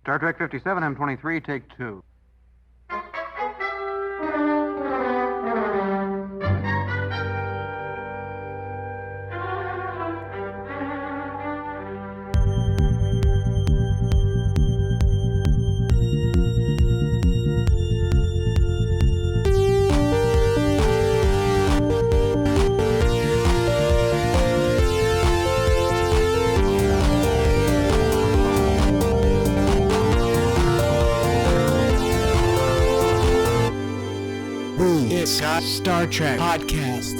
Star Trek 57, M23, take 2. Star Trek Podcast.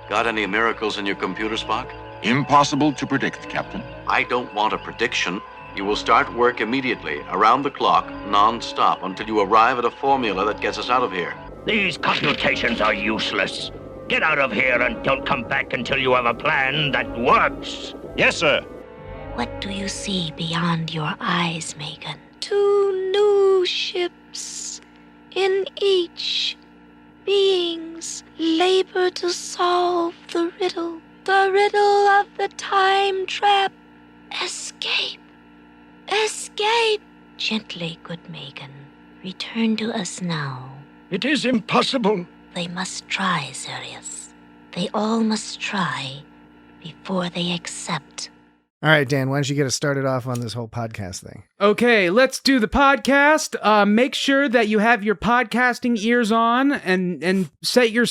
Got any miracles in your computer, Spock? Impossible to predict, Captain. I don't want a prediction. You will start work immediately, around the clock, non-stop, until you arrive at a formula that gets us out of here. These computations are useless. Get out of here and don't come back until you have a plan that works. Yes, sir. What do you see beyond your eyes, Megan? 2 new ships. In each, beings labor to solve the riddle of the time trap. Escape. Escape. Gently, good Megan. Return to us now. It is impossible. They must try, Sirius. They all must try before they accept. All right, Dan, why don't you get us started off on this whole podcast thing? Okay, let's do the podcast. Make sure that you have your podcasting ears on and set your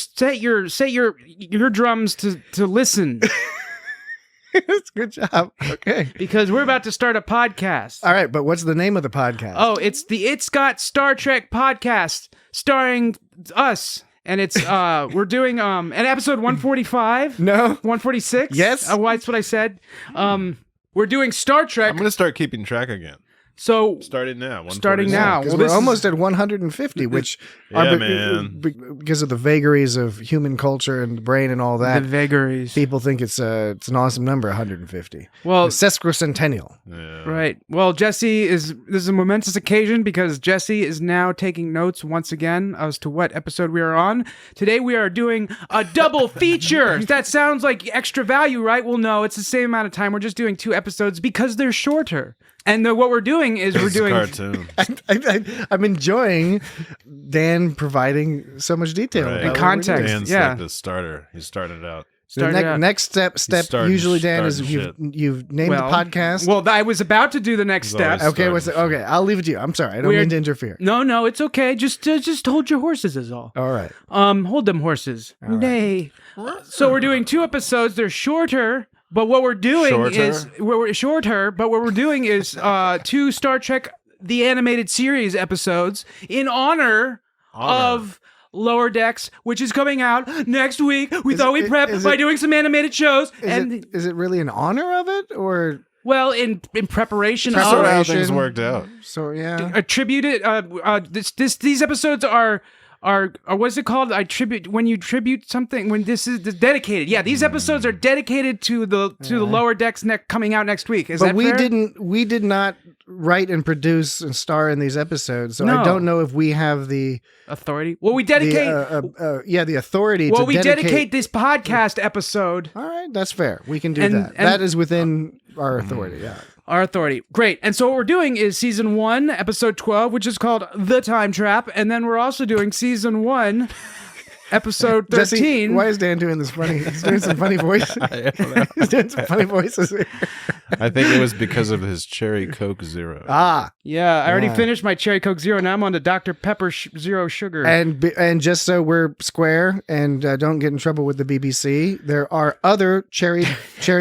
drums to listen. That's a good job. Okay. Because we're about to start a podcast. All right, but what's the name of the podcast? Oh, it's the It's Got Star Trek podcast starring us. And it's we're doing an episode 145. No. 146. Yes. That's what I said. We're doing Star Trek. I'm going to start keeping track again. So starting now. Starting now. Well, we're almost at 150, which man. Because of the vagaries of human culture and the brain and all that. The vagaries. People think it's an awesome number, 150. Well, the sesquicentennial. Yeah. Right. Well, this is a momentous occasion because Jesse is now taking notes once again as to what episode we are on. Today we are doing a double feature. That sounds like extra value, right? Well, no, it's the same amount of time. We're just doing 2 episodes because they're shorter. And what we're doing is It's a cartoon. I'm enjoying Dan providing so much detail Right. And context. Dan's yeah. like the starter. He started out. The next step Starting- usually, Dan, is starting you've named the podcast. Well, I was about to do the next He's always step. Okay, okay, I'll leave it to you. I'm sorry. I don't mean to interfere. No, it's okay. Just hold your horses is all. All right. Hold them horses. All right. Nay. So we're doing 2 episodes. They're shorter. But what we're doing is 2 Star Trek the Animated Series episodes in honor of Lower Decks, which is coming out next week. We thought we'd prep by doing some animated shows. Is it really in honor of it, or well, in preparation That's sort of how of things worked out. so? Yeah. attribute it. These episodes are what's it called? When you tribute something, when this is dedicated. Yeah, these episodes are dedicated to the Lower Decks coming out next week. Is But that we fair? we did not write and produce and star in these episodes, so No. I don't know if we have the authority. Well, we dedicate. the authority. Well, to we dedicate this podcast episode. All right, that's fair. We can do And- that. and- That is within our authority. Yeah. Our authority. Great. And so what we're doing is season 1, episode 12, which is called The Time Trap. And then we're also doing season 1, episode 13. Jesse, why is Dan doing this funny? He's doing some funny voices. He's doing some funny voices. I think it was because of his Cherry Coke Zero. Ah, Yeah, I already Yeah. finished my Cherry Coke Zero. Now I'm on to Dr. Pepper Zero Sugar. and just so we're square and don't get in trouble with the BBC, there are other cherry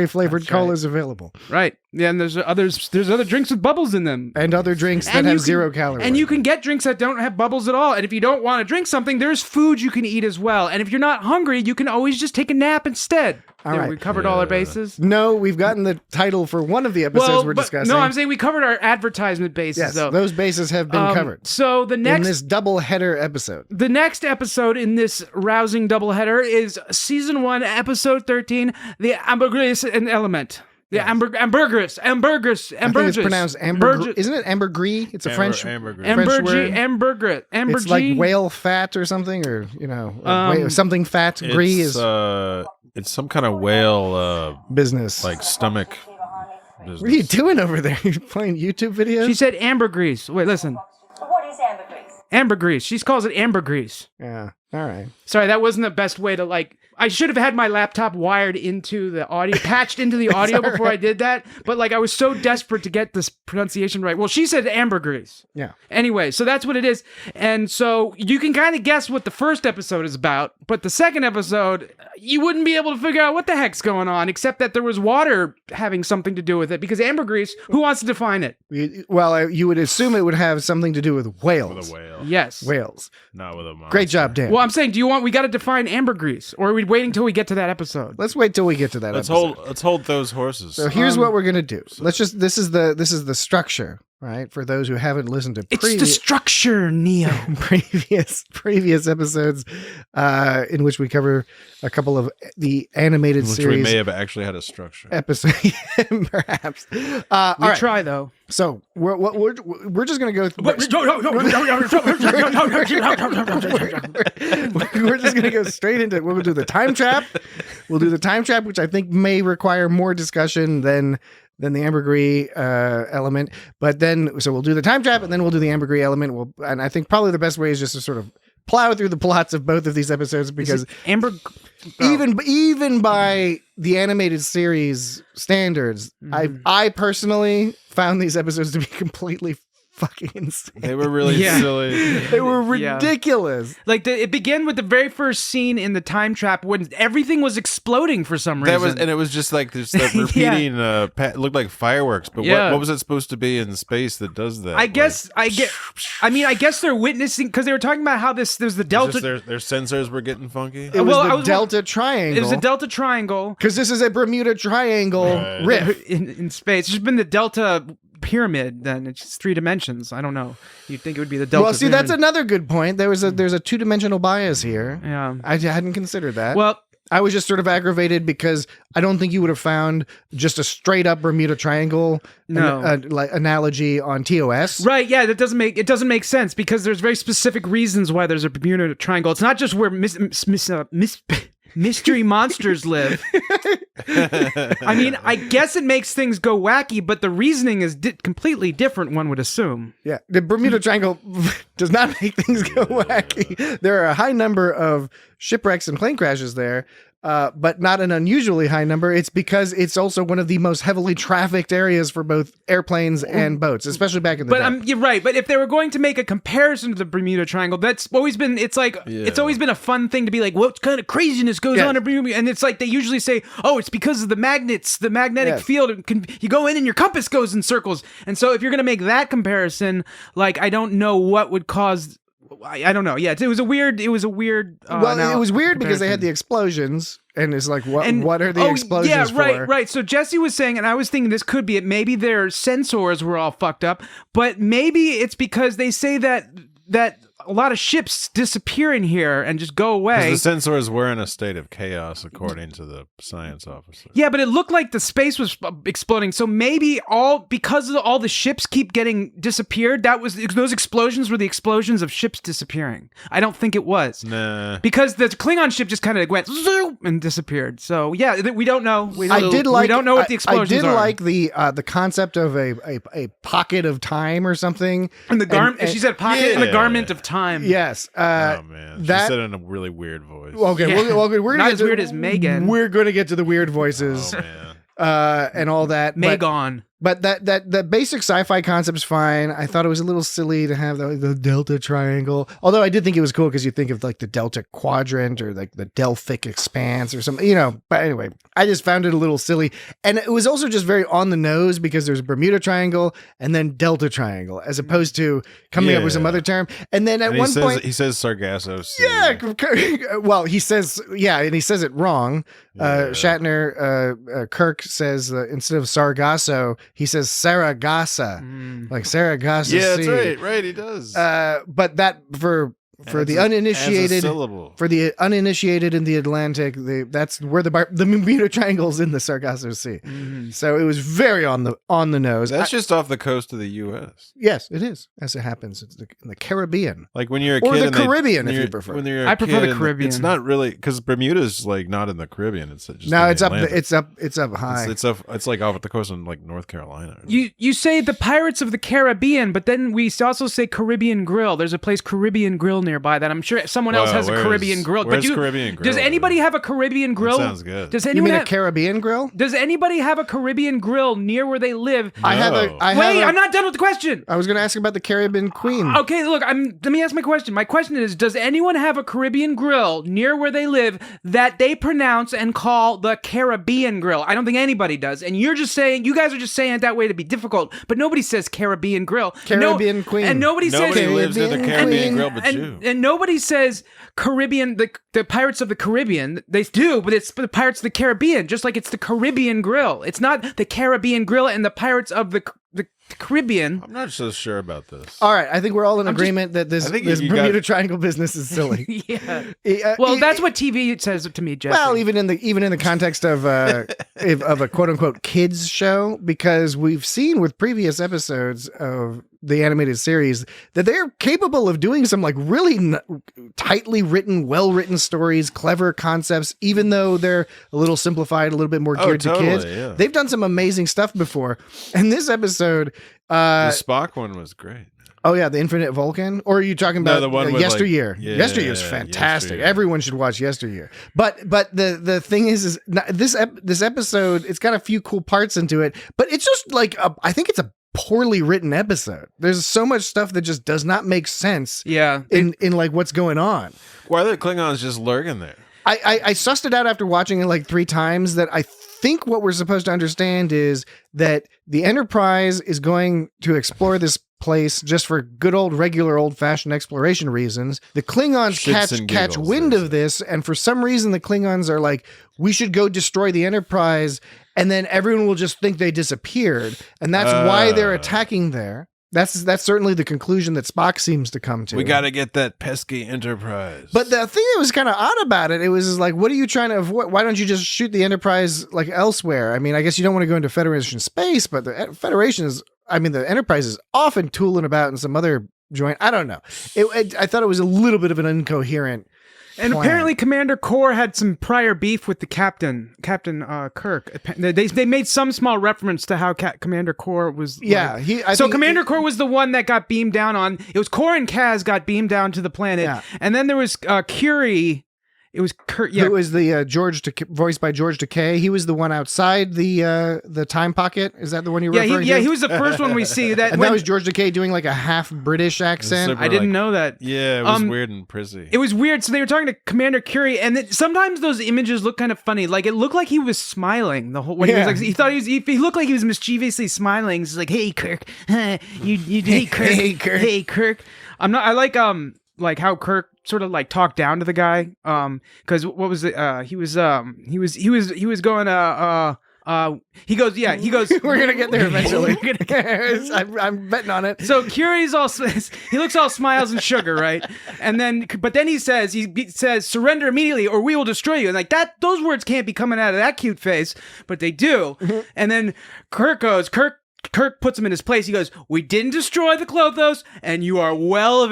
flavored colas available, Right. Yeah, and there's other drinks with bubbles in them. and other drinks that And have you can- 0 calories. And you can get drinks that don't have bubbles at all. And if you don't want to drink something, there's food you can eat as well. And if you're not hungry, you can always just take a nap instead. All There, right. we covered all our bases. No, we've gotten the title for one of the episodes we're but- discussing. No, I'm saying we covered our advertisement bases, yes, though. those bases have been covered So the in next this double header episode. The next episode in this rousing doubleheader is season 1, episode 13, the Ambergris and Element. The Ambergris. I think it's pronounced ambergris. Ambergris. Isn't it ambergris? It's a French Ambergris. French word. Ambergris. It's like whale fat or something, or something fat. Gris is It's some kind of whale business. like stomach business. What are you doing over there? You playing YouTube videos? She said ambergris. Wait, listen. What is ambergris? Ambergris. She calls it ambergris. Yeah. All right. Sorry, that wasn't the best way to like. I should have had my laptop wired into the audio, patched into the audio before I did that. But like, I was so desperate to get this pronunciation right. Well, she said ambergris. Yeah. Anyway, so that's what it is. And so you can kind of guess what the first episode is about, but the second episode, you wouldn't be able to figure out what the heck's going on, except that there was water having something to do with it. Because ambergris, who wants to define it? Well, you would assume it would have something to do with whales. With a whale. Yes. Whales. Not with a monster. Great job, Dan. Well, I'm saying, we got to define ambergris, or are we waiting till we get to that episode? Let's wait till we get to that episode. Let's hold those horses. So here's what we're gonna do. This is the structure, right? For those who haven't listened to It's the structure, Neo. previous episodes, in which we cover a couple of the animated Which series. we may have actually had a structure. Episode, perhaps. We All right. try though. So we're just gonna go. We're just gonna go straight into it. We'll do the time trap. We'll do the time trap, which I think may require more discussion than the ambergris element. But then, so we'll do the time trap, and then we'll do the ambergris element. And I think probably the best way is just to sort of plow through the plots of both of these episodes, because even by the animated series standards, I personally found these episodes to be completely fucking insane. They were really silly. They were ridiculous. Like it began with the very first scene in the time trap when everything was exploding for some reason. And it was just like this that repeating. It looked like fireworks. But what was it supposed to be in space that does that? I guess they're witnessing, because they were talking about how there's the delta. Their sensors were getting funky. It was the Delta Triangle. It was a Delta Triangle because this is a Bermuda Triangle rift in space. It's just been the Delta pyramid. Then it's just 3 dimensions. I don't know. You'd think it would be the Delta. Well, see, pyramid. that's another good point. There's a 2-dimensional bias here. Yeah, I hadn't considered that. Well, I was just sort of aggravated because I don't think you would have found just a straight up Bermuda Triangle analogy on TOS. Right? Yeah, it doesn't make sense, because there's very specific reasons why there's a Bermuda Triangle. It's not just where mystery monsters live. I mean, I guess it makes things go wacky, but the reasoning is completely different, one would assume. Yeah, the Bermuda Triangle does not make things go wacky. There are a high number of shipwrecks and plane crashes there, but not an unusually high number. It's because it's also one of the most heavily trafficked areas for both airplanes and boats, especially back in the day. You're right. But if they were going to make a comparison to the Bermuda Triangle, that's always been, it's always been a fun thing to be like, what kind of craziness goes on in Bermuda? And it's like, they usually say, oh, it's because of the magnets, the magnetic field. You go in and your compass goes in circles. And so if you're going to make that comparison, like, I don't know what would cause... I don't know. Yeah, it was a weird. It was weird because they had the explosions, and it's like, what are the explosions for? Right. So Jesse was saying, and I was thinking this could be it. Maybe their sensors were all fucked up, but maybe it's because they say that a lot of ships disappear in here and just go away. The sensors were in a state of chaos, according to the science officer. Yeah, but it looked like the space was exploding. So maybe because of all the ships keep getting disappeared, those explosions were the explosions of ships disappearing. I don't think it was. Nah. Because the Klingon ship just kind of went zoom and disappeared. So yeah, we don't know. We don't know what the explosions are. I did like the concept of a pocket of time or something. And the garment. She said pocket and the garment of time. Yes. Oh man, she said it in a really weird voice. Okay, we're not as weird as Megan. We're going to get to the weird voices. Oh man. And all that. Megan. But that basic sci-fi concept's fine. I thought it was a little silly to have the Delta Triangle. Although I did think it was cool because you think of like the Delta Quadrant or like the Delphic Expanse or something, But anyway, I just found it a little silly. And it was also just very on the nose because there's Bermuda Triangle and then Delta Triangle as opposed to coming up with some other term. And then at one point... He says Sargasso Sea. Yeah. Well, he says... Yeah, and he says it wrong. Shatner, Kirk says instead of Sargasso, he says Saragossa, like Saragossa. Yeah, Sea. that's right. Right, he does. But that for For the uninitiated, for the uninitiated in the Atlantic, that's where the Bermuda Triangle's in the Sargasso Sea. Mm-hmm. So it was very on the nose. That's just off the coast of the U.S. Yes, it is. As it happens, it's in the Caribbean. Like when you're a kid, or the Caribbean, if you prefer. I prefer the Caribbean. It's not really because Bermuda's like not in the Caribbean. It's just it's up. It's up high. It's like off at the coast in like North Carolina. You say the Pirates of the Caribbean, but then we also say Caribbean Grill. There's a place Caribbean Grill nearby that I'm sure someone else has a Caribbean Grill. Where's Caribbean Grill? Does anybody have a Caribbean Grill? That sounds good. Does anyone a Caribbean Grill? Does anybody have a Caribbean Grill near where they live? No. I'm not done with the question. I was going to ask about the Caribbean Queen. Okay, look, let me ask my question. My question is, does anyone have a Caribbean Grill near where they live that they pronounce and call the Caribbean Grill? I don't think anybody does. And you guys are just saying it that way to be difficult, but nobody says Caribbean Grill. Caribbean Queen. And nobody lives in the Caribbean Grill but you. And nobody says Caribbean, the Pirates of the Caribbean. They do, but it's the Pirates of the Caribbean, just like it's the Caribbean Grill. It's not the Caribbean Grill and the Pirates of the Caribbean. I'm not so sure about this. All right, I think we're all in agreement that this Bermuda Triangle business is silly. Yeah. Well, that's what TV says to me, Jesse. Well, even in the context of of a quote unquote kids show, because we've seen with previous episodes of the animated series that they're capable of doing some like really tightly written, well-written stories, clever concepts, even though they're a little simplified, a little bit more geared to kids. Yeah. They've done some amazing stuff before. And this episode, the Spock one was great. Oh yeah, the Infinite Vulcan? Or are you talking about the one with Yesteryear? Like, Yesteryear is fantastic. Yesteryear. Everyone should watch Yesteryear. But the thing is this episode, it's got a few cool parts into it, but it's just like I think it's a poorly written episode. There's so much stuff that just does not make sense. Yeah. In like what's going on. Why are the Klingons just lurking there? I sussed it out after watching it like 3 times that I think what we're supposed to understand is that the Enterprise is going to explore this place just for good old regular old-fashioned exploration reasons. The Klingons catch wind of this, and for some reason the Klingons are like, we should go destroy the Enterprise, and then everyone will just think they disappeared, and that's why they're attacking there. That's certainly the conclusion that Spock seems to come to. We got to get that pesky Enterprise. But the thing that was kind of odd about it was like, what are you trying to avoid? Why don't you just shoot the Enterprise like elsewhere? I mean, I guess you don't want to go into Federation space, but the the Enterprise is often tooling about in some other joint. I don't know. I thought it was a little bit of an incoherent And plan. Apparently Commander Kor had some prior beef with the Captain Kirk. They made some small reference to how Commander Kor was. Yeah. Commander Kor was the one that got beamed down on. It was Kor and Kaz got beamed down to the planet. Yeah. And then there was Curie. It was Kirk. Yeah. Who was the voiced by George Takei. He was the one outside the time pocket. Is that the one you're referring to? Yeah, he was the first one we see. That was George Takei doing like a half British accent. I didn't know that. Yeah, it was weird and prissy. It was weird. So they were talking to Commander Curie, and sometimes those images look kind of funny. Like it looked like he was smiling the whole. When he was like, he looked like he was mischievously smiling. He's like, "Hey Kirk, hey Kirk, hey Kirk." Like how Kirk sort of like talked down to the guy, because what was it? He was going. He goes. We're gonna get there eventually. I'm betting on it. So Curie's he looks all smiles and sugar, right? And then, but then he says, surrender immediately or we will destroy you. And like that, those words can't be coming out of that cute face, but they do. And then Kirk puts him in his place. He goes, "We didn't destroy the Klothos, and you are well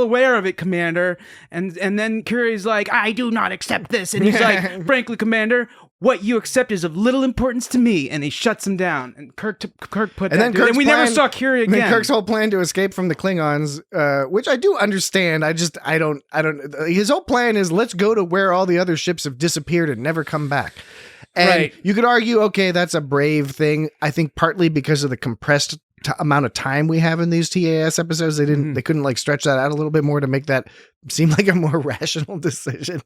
aware of it, Commander." And then Curie's like, "I do not accept this." And he's like, "Frankly, Commander, what you accept is of little importance to me." And he shuts him down. And Kirk put that. And we never saw Curie again. And Kirk's whole plan to escape from the Klingons, which I do understand. I don't. His whole plan is let's go to where all the other ships have disappeared and never come back. And you could argue, okay, that's a brave thing. I think partly because of the compressed amount of time we have in these TAS episodes, they couldn't like stretch that out a little bit more to make that seem like a more rational decision.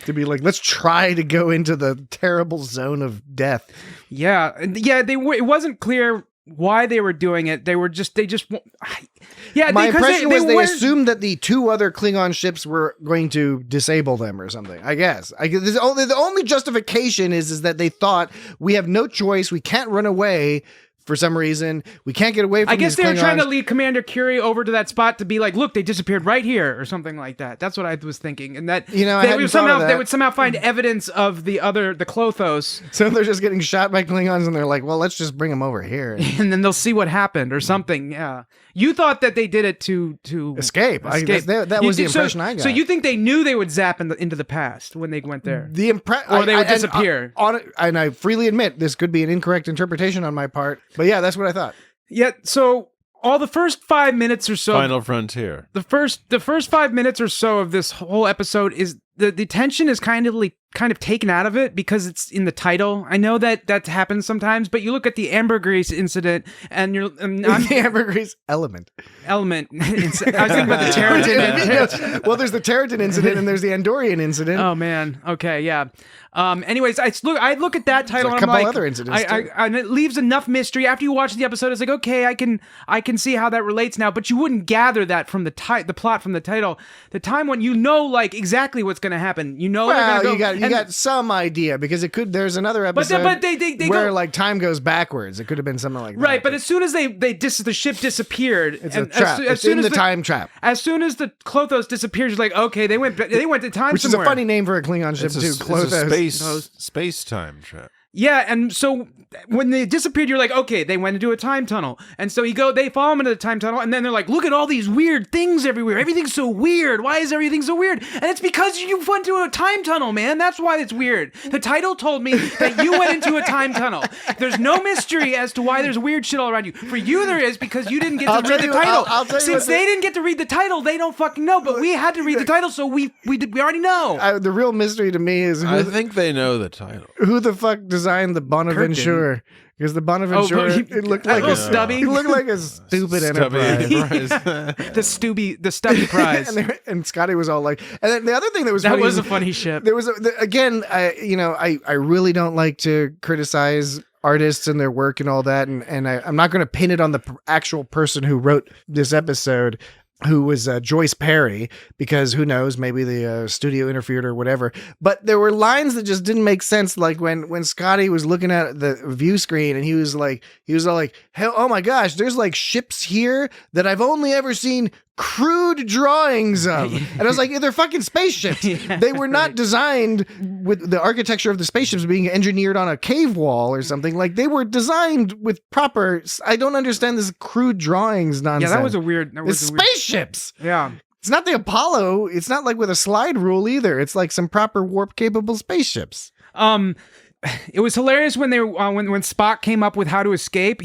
To be like, let's try to go into the terrible zone of death. Yeah. It wasn't clear why they were doing it. My impression was they assumed that the 2 other Klingon ships were going to disable them or something. I guess the only justification is that they thought we have no choice. We can't run away for some reason. We can't get away from I guess these they were trying to Klingons. lead Commander Curie over to that spot to be like, look, they disappeared right here or something like that. That's what I was thinking. And that, I they hadn't would thought of that. they would somehow find evidence of the Klothos, So they're just getting shot by Klingons, and they're like, well, let's just bring them over here. and then they'll see what happened or something. Yeah. You thought that they did it to Escape. That You was the did- impression I got. So you think they knew they would zap into the past when they went there? Or they would disappear. And I freely admit this could be an incorrect interpretation on my part, but yeah, that's what I thought. Yeah. So all the first 5 minutes or so, Final Frontier. the first 5 minutes or so of this whole episode is the tension is kind of taken out of it because it's in the title. I know that happens sometimes, but you look at the Ambergris incident and The Ambergris element. I was thinking about the Terrigen. Well, there's the Terrigen incident and there's the Andorian incident. Oh man. Okay. Yeah. Anyways, I look at that title There's a and I'm couple like, other incidents, too. and it leaves enough mystery. After you watch the episode, it's like, okay, I can see how that relates now, but you wouldn't gather that from the plot from the title. The time when you know like exactly what's going to happen. You know, Well, they're gonna you got some idea because it could. There's another episode, but they where go, like time goes backwards. It could have been something like that. right. But as soon as the ship disappeared, It's a and trap. As It's soon in as the time trap, As soon as the Klothos disappears, you're like, okay, they went to time which somewhere. is a funny name for a Klingon ship It's too. a Klothos. space-time trap. Yeah, and so when they disappeared, you're like, okay, they went into a time tunnel. And so they follow them into the time tunnel, and then they're like, look at all these weird things everywhere. Everything's so weird. Why is everything so weird? And it's because you went into a time tunnel, man. That's why it's weird. The title told me that you went into a time tunnel. There's no mystery as to why there's weird shit all around you. For you, there is because you didn't get to read the title. I'll tell you Since what they didn't get to read the title, they don't fucking know. But we had to read the title, so we already know. The real mystery to me is I think they know the title. who the fuck designed the Bonaventure? Because the Bonaventure, it looked like little a stubby. It looked like a stupid enterprise. The stubby prize. and Scotty was all like, and then the other thing that was That funny was is a funny ship. There was again, I really don't like to criticize artists and their work and all that, and I'm not going to pin it on the actual person who wrote this episode, who was Joyce Perry, because who knows, maybe the studio interfered or whatever. But there were lines that just didn't make sense, like when Scotty was looking at the view screen and he was all like, hell, oh my gosh, there's like ships here that I've only ever seen crude drawings of. And I was like, they're fucking spaceships. They were not designed with the architecture of the spaceships being engineered on a cave wall or something. Like, they were designed with proper, I don't understand this crude drawings nonsense. Yeah, that was a weird. It's spaceships. Yeah. It's not the Apollo. It's not like with a slide rule either. It's like some proper warp capable spaceships. It was hilarious when when Spock came up with how to escape.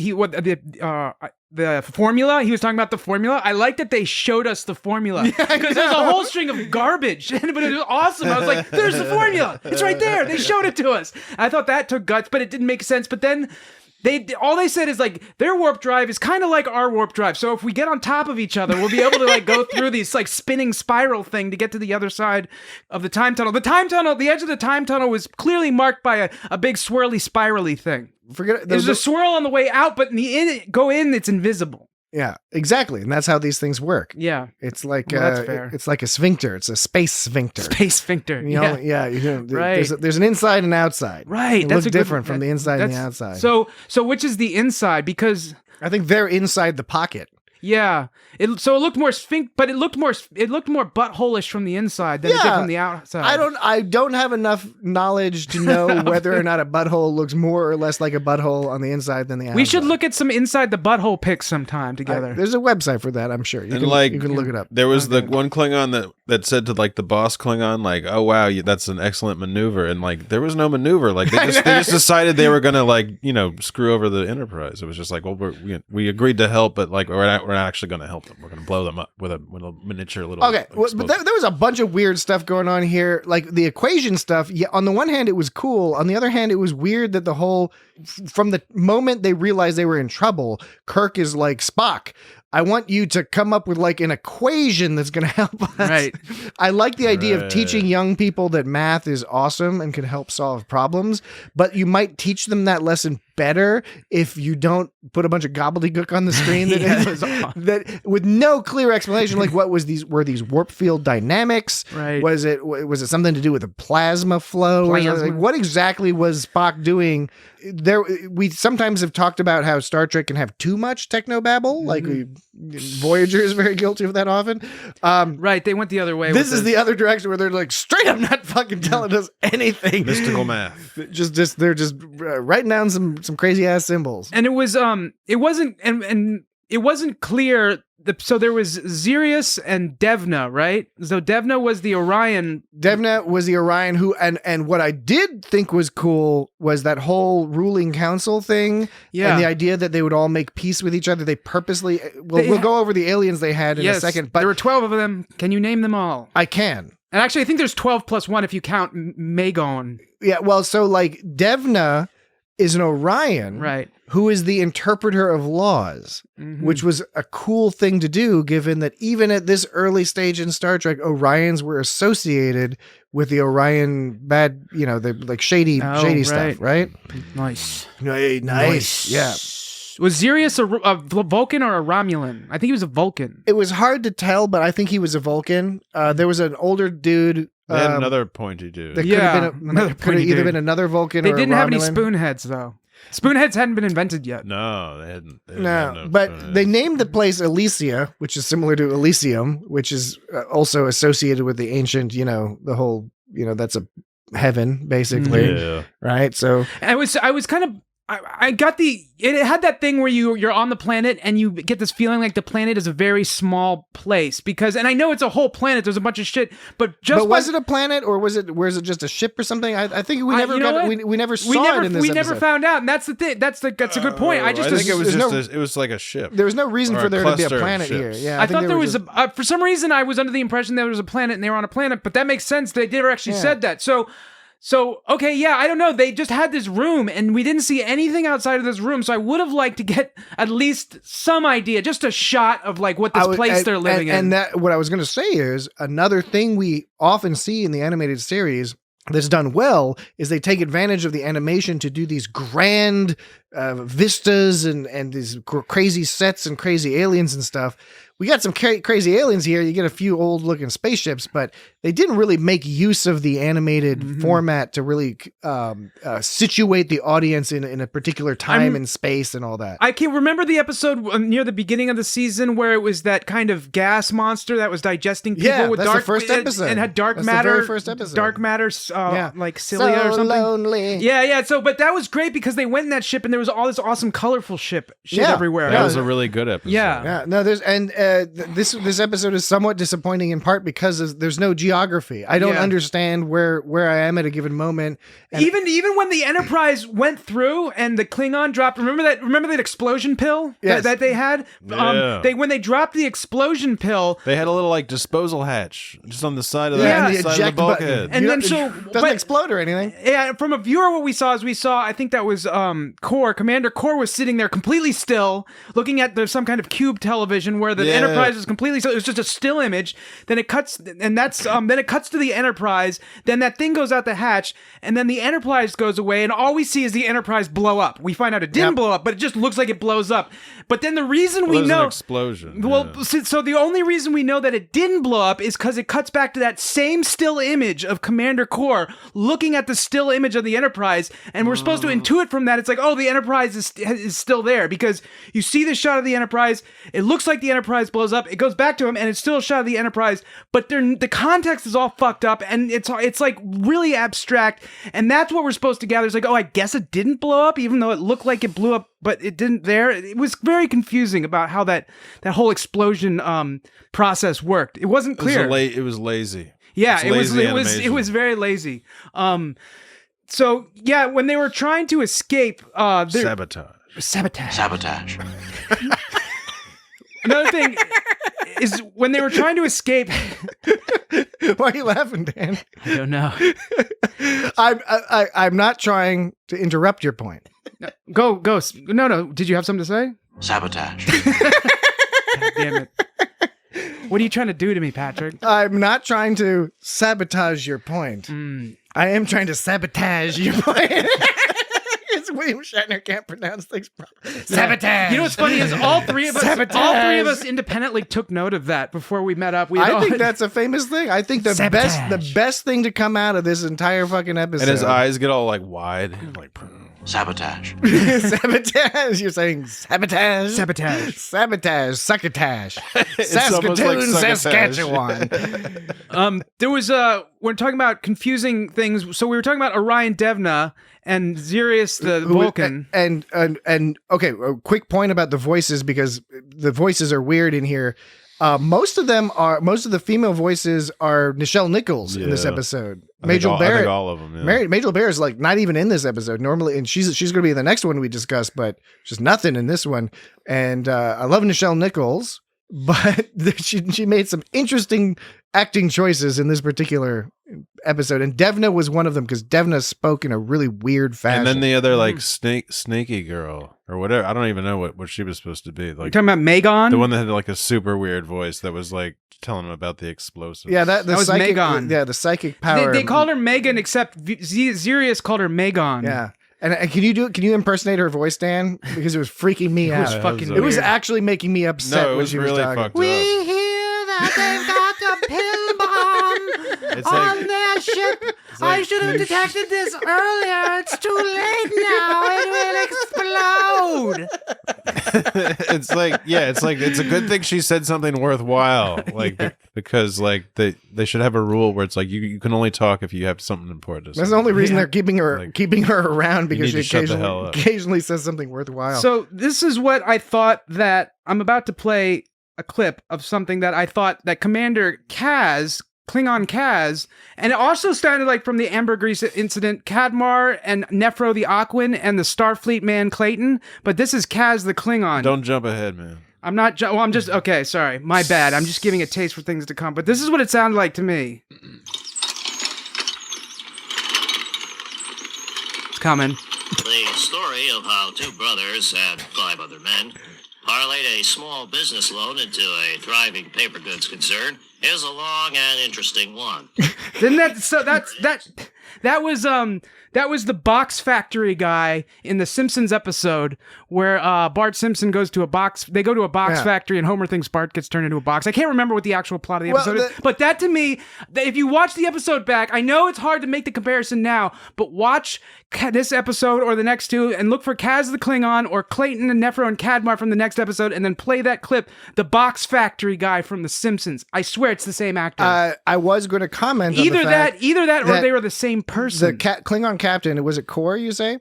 The formula. He was talking about the formula. I like that they showed us the formula because there's a whole string of garbage, but it was awesome. I was like, "There's the formula. It's right there. They showed it to us." I thought that took guts, but it didn't make sense. But then all they said is like their warp drive is kind of like our warp drive. So if we get on top of each other, we'll be able to like go through these like spinning spiral thing to get to the other side of the time tunnel. The edge of the time tunnel was clearly marked by a big swirly spirally thing. Forget it. There's a swirl on the way out, but it's invisible. Yeah, exactly. And that's how these things work. Yeah. It's like Well, that's fair. It's like a sphincter. It's a space sphincter. Space sphincter. You know, Right. There's an inside and outside. Right. It That's looks different from the inside and the outside. So which is the inside? Because I think they're inside the pocket. yeah, it looked more but it looked more butthole-ish from the inside than it did from the outside. I don't have enough knowledge to know whether or not a butthole looks more or less like a butthole on the inside than the outside. We should look at some inside the butthole pics sometime together. There's a website for that, I'm sure. You can look it up. There was the one Klingon that said to like the boss Klingon, like, "Oh wow, that's an excellent maneuver," and like there was no maneuver. Like they just decided they were gonna like screw over the Enterprise. It was just like, well, we agreed to help, but like we're not actually gonna help them. We're gonna blow them up with a miniature little. Okay, but there was a bunch of weird stuff going on here, like the equation stuff. Yeah, on the one hand, it was cool. On the other hand, it was weird that the whole, from the moment they realized they were in trouble, Kirk is like, Spock, I want you to come up with like an equation that's going to help us. Right. I like the idea of teaching young people that math is awesome and can help solve problems, but you might teach them that lesson better if you don't put a bunch of gobbledygook on the screen that with no clear explanation. Like, what was were these warp field dynamics? Right. Was it something to do with the plasma flow? Like, what exactly was Spock doing? We sometimes have talked about how Star Trek can have too much technobabble. Like Voyager is very guilty of that often. Right, they went the other way. This is the other direction where they're like straight up not fucking telling us anything. Mystical math. They're just writing down some crazy ass symbols. And it wasn't clear. So there was Sirius and Devna, right? So Devna was the Orion. Devnet was the Orion who, and what I did think was cool was that whole ruling council thing. Yeah. And the idea that they would all make peace with each other. They purposely, we'll go over the aliens they had in a second. But there were 12 of them. Can you name them all? I can. And actually, I think there's 12 plus 1 if you count Magon. Yeah, well, so like Devna is an Orion, right, who is the interpreter of laws, which was a cool thing to do, given that even at this early stage in Star Trek, Orions were associated with the Orion bad, the like shady stuff, right? Nice. Yeah. Was Sirius a Vulcan or a Romulan? I think he was a Vulcan. It was hard to tell, but I think he was a Vulcan. There was an older dude. They had another pointy dude. That could have either been another Vulcan or a Romulan. They didn't have any spoonheads, though. Spoonheads hadn't been invented yet. No, they hadn't. But they named the place Elysia, which is similar to Elysium, which is also associated with the ancient, the whole, that's a heaven, basically. Yeah. Right? So I was kind of, I got it had that thing where you're on the planet and you get this feeling like the planet is a very small place and I know it's a whole planet, there's a bunch of shit, but was it a planet or was it just a ship or something? I think we never we never saw it in this we episode. never found out, and that's the thing. That's a good point. I think it was it was like a ship. There was no reason for there to be a planet here. Yeah, I thought there was for some reason I was under the impression there was a planet and they were on a planet, but that makes sense. They never actually said that. So, okay, yeah, I don't know. They just had this room, and we didn't see anything outside of this room, so I would have liked to get at least some idea, just a shot of, like, what this place they're living in. And that, what I was going to say is, another thing we often see in the animated series that's done well is they take advantage of the animation to do these grand vistas and these crazy sets and crazy aliens and stuff. We got some crazy aliens here. You get a few old looking spaceships, but they didn't really make use of the animated format to really situate the audience in a particular time and space and all that. I can remember the episode near the beginning of the season where it was that kind of gas monster that was digesting people with that's dark the first episode. And had dark that's matter. The very first episode. Dark matter, like cilia or something. Lonely. Yeah. So, but that was great because they went in that ship and there was all this awesome, colorful shit everywhere. That was a really good episode. Yeah. No, this episode is somewhat disappointing in part because there's no geography. I don't understand where I am at a given moment. And even when the Enterprise went through and the Klingon dropped, remember that explosion pill that they had? Yeah. When they dropped the explosion pill, they had a little like disposal hatch just on the side of the side of the bulkhead. And then it doesn't explode or anything. Yeah, from a viewer, what we saw, I think that was Commander Kor was sitting there completely still, looking at some kind of cube television where the Enterprise was completely still. It was just a still image. Then it cuts, and that's then it cuts to the Enterprise. Then that thing goes out the hatch, and then the Enterprise goes away, and all we see is the Enterprise blow up. We find out it didn't blow up, but it just looks like it blows up. But then the reason we know an explosion. Well, so the only reason we know that it didn't blow up is because it cuts back to that same still image of Commander Kor looking at the still image of the Enterprise, and we're supposed to intuit from that. It's like, oh, the Enterprise is still there because you see the shot of the Enterprise. It looks like the Enterprise blows up. It goes back to him, and it's still a shot of the Enterprise, but the context is all fucked up, and it's like really abstract, and that's what we're supposed to gather. It's like, oh, I guess it didn't blow up, even though it looked like it blew up, but it didn't there. It was very confusing about how that whole explosion process worked. It wasn't clear. It was lazy. Yeah, it was very lazy. So yeah, when they were trying to escape, Sabotage. Another thing is when they were trying to escape. Why are you laughing, Dan? I don't know. I'm not trying to interrupt your point. Go. No. Did you have something to say? Sabotage. God damn it. What are you trying to do to me, Patrick? I'm not trying to sabotage your point. I am trying to sabotage your point. William Shatner can't pronounce things properly. Sabotage. You know what's funny is all three of us independently took note of that before we met up. I think that's a famous thing. I think the best thing to come out of this entire fucking episode. And his eyes get all like wide, like Sabotage. Sabotage. You're saying sabotage. Sabotage. Succotash. Saskatoon, Saskatchewan. There was we're talking about confusing things. So we were talking about Orion Devna and Sirius the Vulcan. And okay, a quick point about the voices, because the voices are weird in here. Most of the female voices are Nichelle Nichols in this episode. Majel Barrett. I think all of them. Yeah. Majel Barrett is like not even in this episode normally, and she's going to be in the next one we discuss, but just nothing in this one. And I love Nichelle Nichols, but she made some interesting acting choices in this particular episode, and Devna was one of them because Devna spoke in a really weird fashion. And then the other like snaky girl or whatever, I don't even know what she was supposed to be. Like, you're talking about Megan, the one that had like a super weird voice that was like telling him about the explosives. Yeah, that was psychic, Megan. Yeah, the psychic power. They called her Megan, except Sirius called her Megan. Yeah. And can you impersonate her voice, Dan? Because it was freaking me out. It was actually making me upset. No, it was when she really was talking. fucked We up. hear that they've got a pill bomb It's on like- their ship. I should have detected this earlier. It's too late now. It will explode. It's like, yeah, it's a good thing she said something worthwhile. Like, because like they should have a rule where it's like you can only talk if you have something important to say. That's the only reason they're keeping her around, because need she to shut the hell up. occasionally says something worthwhile. So this is what I thought that I'm about to play a clip of something that I thought that Commander Kaz, Klingon Kaz, and it also sounded like from the Ambergris incident, Kadmar and Nephro the Aquan and the Starfleet man Clayton, but this is Kaz the Klingon. Don't jump ahead, man. I'm not, well, I'm just, okay, sorry, my bad. I'm just giving a taste for things to come, but this is what it sounded like to me. It's coming. The story of how two brothers and 5 other men parlayed a small business loan into a thriving paper goods concern is a long and interesting one. Didn't that, so that was the box factory guy in the Simpsons episode where Bart Simpson goes to a box. They go to a box factory and Homer thinks Bart gets turned into a box. I can't remember what the actual plot of the episode is, but that to me, if you watch the episode back, I know it's hard to make the comparison now, but watch this episode or the next two and look for Kaz the Klingon or Clayton and Nephro and Kadmar from the next episode, and then play that clip, the box factory guy from the Simpsons. I swear it's the same actor. I was going to comment either on the fact that or they were the same person. The Klingon captain, was it Core, you say?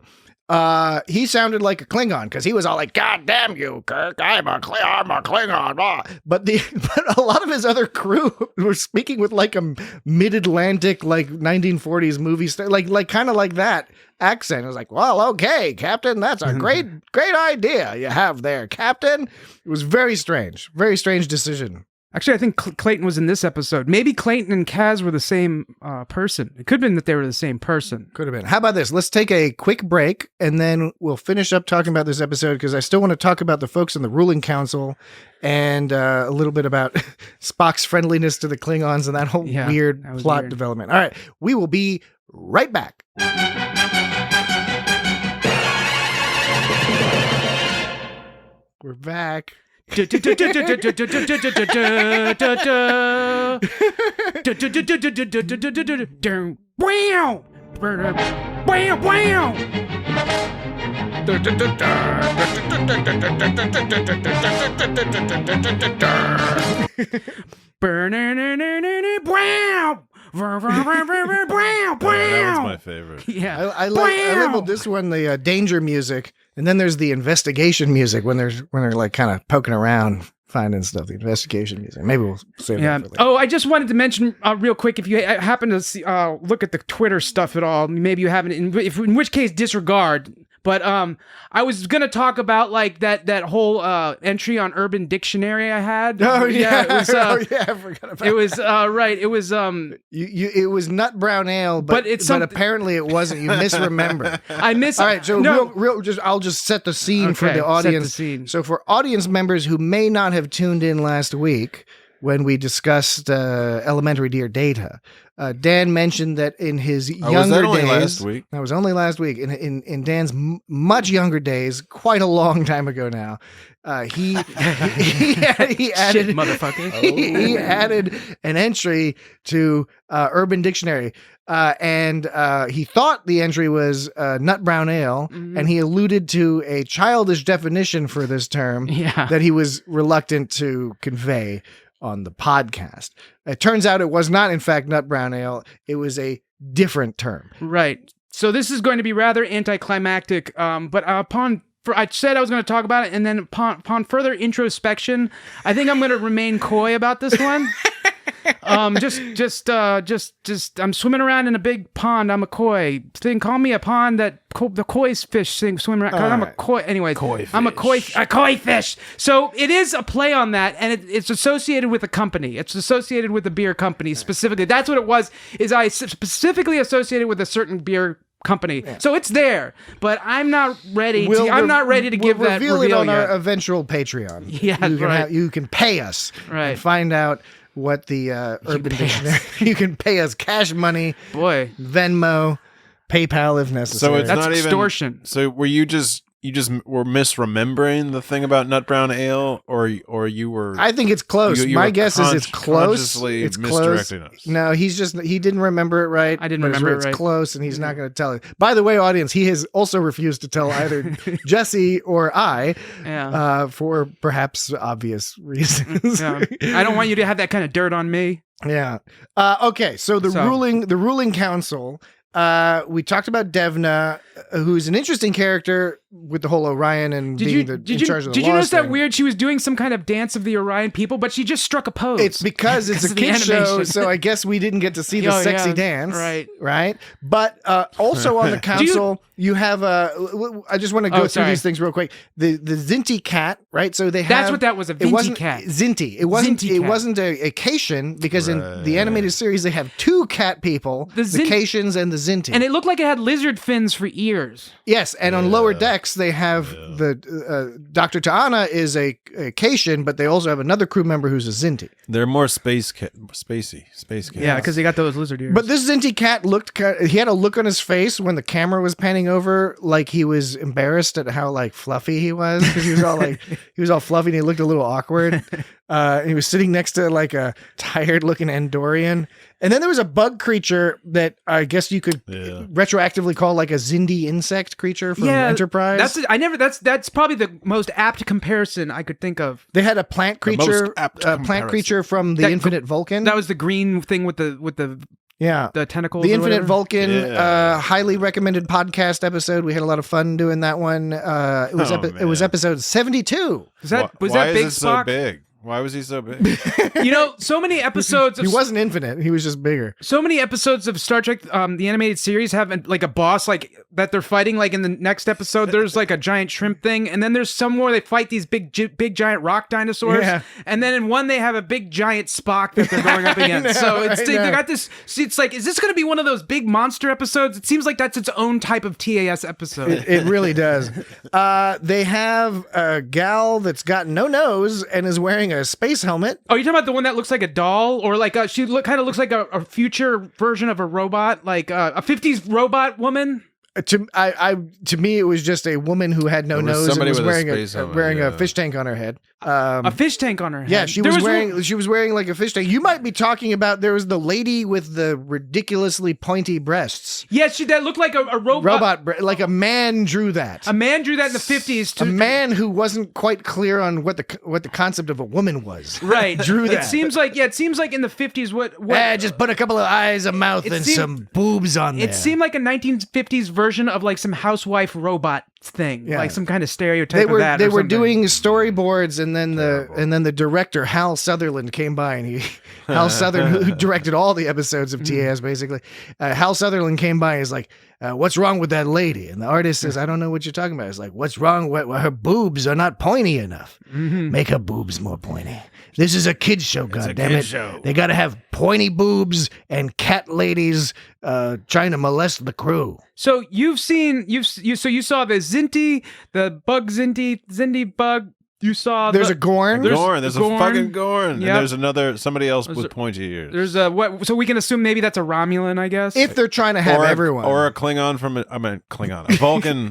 He sounded like a Klingon because he was all like, "God damn you, Kirk! I'm a Klingon." Blah. But a lot of his other crew were speaking with like a mid-Atlantic, like 1940s movie style, like kind of like that accent. I was like, "Well, okay, Captain, that's a great idea you have there, Captain." It was very strange decision. Actually, I think Clayton was in this episode. Maybe Clayton and Kaz were the same person. It could have been that they were the same person. Could have been. How about this? Let's take a quick break, and then we'll finish up talking about this episode, because I still want to talk about the folks in the ruling council and a little bit about Spock's friendliness to the Klingons and that whole weird plot development. All right, we will be right back. We're back. Wow. That was my favorite. Yeah, I labeled this one the danger music, and then there's the investigation music when they're like kind of poking around finding stuff. The investigation music. Maybe we'll save that for later. Oh, I just wanted to mention real quick, if you happen to see, look at the Twitter stuff at all, maybe you haven't. In which case, disregard. But I was gonna talk about like that whole entry on Urban Dictionary I had. Oh yeah, it was, I forgot about. It was right. It was it was nut brown ale, but apparently it wasn't. You misremember. All right, so I'll just set the scene for the audience. Set the scene. So for audience members who may not have tuned in last week, when we discussed Elementary Dear Data. Dan mentioned that in his younger was that only days, last week? That was only last week. In Dan's much younger days, quite a long time ago now, he added Shit, motherfucker. he added an entry to Urban Dictionary. And he thought the entry was nut brown ale, and he alluded to a childish definition for this term that he was reluctant to convey on the podcast. It turns out it was not, in fact, nut brown ale. It was a different term. Right. So this is going to be rather anticlimactic, but I said I was going to talk about it, and then upon further introspection, I think I'm going to remain coy about this one. Just I'm swimming around in a big pond. I'm a koi thing. Call me a pond that the koi fish swim around. I'm a koi. Anyways, I'm a koi fish. So it is a play on that, and it's associated with a company. It's associated with a beer company specifically. That's what it was. Is I specifically associated with a certain beer company. Yeah. So it's there, but I'm not ready. I'm not ready to give that reveal it on yet. our eventual Patreon. Yeah, you can pay us. Right. And find out what the Urban Dictionary. You can pay us cash money, Venmo, PayPal if necessary. So it's That's not extortion. Even. So were you just were misremembering the thing about nut brown ale, or you were? I think it's close. My guess is it's close. Consciously it's misdirecting close. us. No, he didn't remember it right. I didn't remember it right. It's close, and he's not going to tell it. By the way, audience, he has also refused to tell either Jesse or I, for perhaps obvious reasons. I don't want you to have that kind of dirt on me. Yeah. Okay. So the ruling council. We talked about Devna, who's an interesting character with the whole Orion and in charge of the law. Did you notice that weird? She was doing some kind of dance of the Orion people, but she just struck a pose. It's because it's a kid show, so I guess we didn't get to see the sexy dance. Right. But also on the council, you have I just want to go through these things real quick. The Zinti cat, right? So they have. That's what that was. A Vinti cat. Zinti. It wasn't. It wasn't a Cation because in the animated series they have two cat people, the Cations and the Zinti, and it looked like it had lizard fins for ears. Yes, and on lower decks they have the Dr. Ta'ana is a Cation, but they also have another crew member who's a Zinti. They're more spacey cats. Yeah, because they got those lizard ears. But this Zinti cat he had a look on his face when the camera was panning over, like he was embarrassed at how like fluffy he was, because he was all fluffy and he looked a little awkward. And he was sitting next to like a tired looking Andorian. And then there was a bug creature that I guess you could retroactively call like a Zindi insect creature from Enterprise. That's probably the most apt comparison I could think of. They had a plant creature, from the Infinite Vulcan. That was the green thing with the the tentacles. The Infinite Vulcan, highly recommended podcast episode. We had a lot of fun doing that one. It was episode 72. Was that big Spock? So big? Why was he so big? So many episodes of... He wasn't infinite. He was just bigger. So many episodes of Star Trek, the animated series, have like a boss like that they're fighting. Like in the next episode, there's like a giant shrimp thing. And then there's some more they fight these big giant rock dinosaurs. Yeah. And then in one, they have a big giant Spock that they're going up against. They got this... See, it's like, is this going to be one of those big monster episodes? It seems like that's its own type of TAS episode. It really does. They have a gal that's got no nose and is wearing a space helmet. Oh, you're talking about the one that looks like a doll, or like she kind of looks like a future version of a robot, like a 50s robot woman. To me, it was just a woman who had no nose and was wearing a fish tank on her head. A fish tank on her head. Yeah, she was wearing like a fish tank. You might be talking about there was the lady with the ridiculously pointy breasts. Yeah, that looked like a robot. Like a man drew that. A man drew that in the 50s. A man who wasn't quite clear on what the concept of a woman was. Right, drew that. It seems like in the 50s what just put a couple of eyes, a mouth, and some boobs on there. It seemed like a 1950s version of like some housewife robot thing, like some kind of stereotype of that. They were doing storyboards, and then the director Hal Sutherland came by, and Hal Sutherland, who directed all the episodes of TAS, basically. Hal Sutherland came by and is like, what's wrong with that lady? And the artist says, I don't know what you're talking about. It's like, what's wrong with her boobs are not pointy enough. Mm-hmm. Make her boobs more pointy. This is a kid's show, goddammit. They got to have pointy boobs and cat ladies trying to molest the crew. So you saw the Zinti, the bug Zinti bug You saw There's a Gorn. There's a Gorn. fucking Gorn. And Yep. there's somebody else with pointy ears. There's a what? So we can assume maybe that's a Romulan, I guess. If they're trying to have everyone. Or a Klingon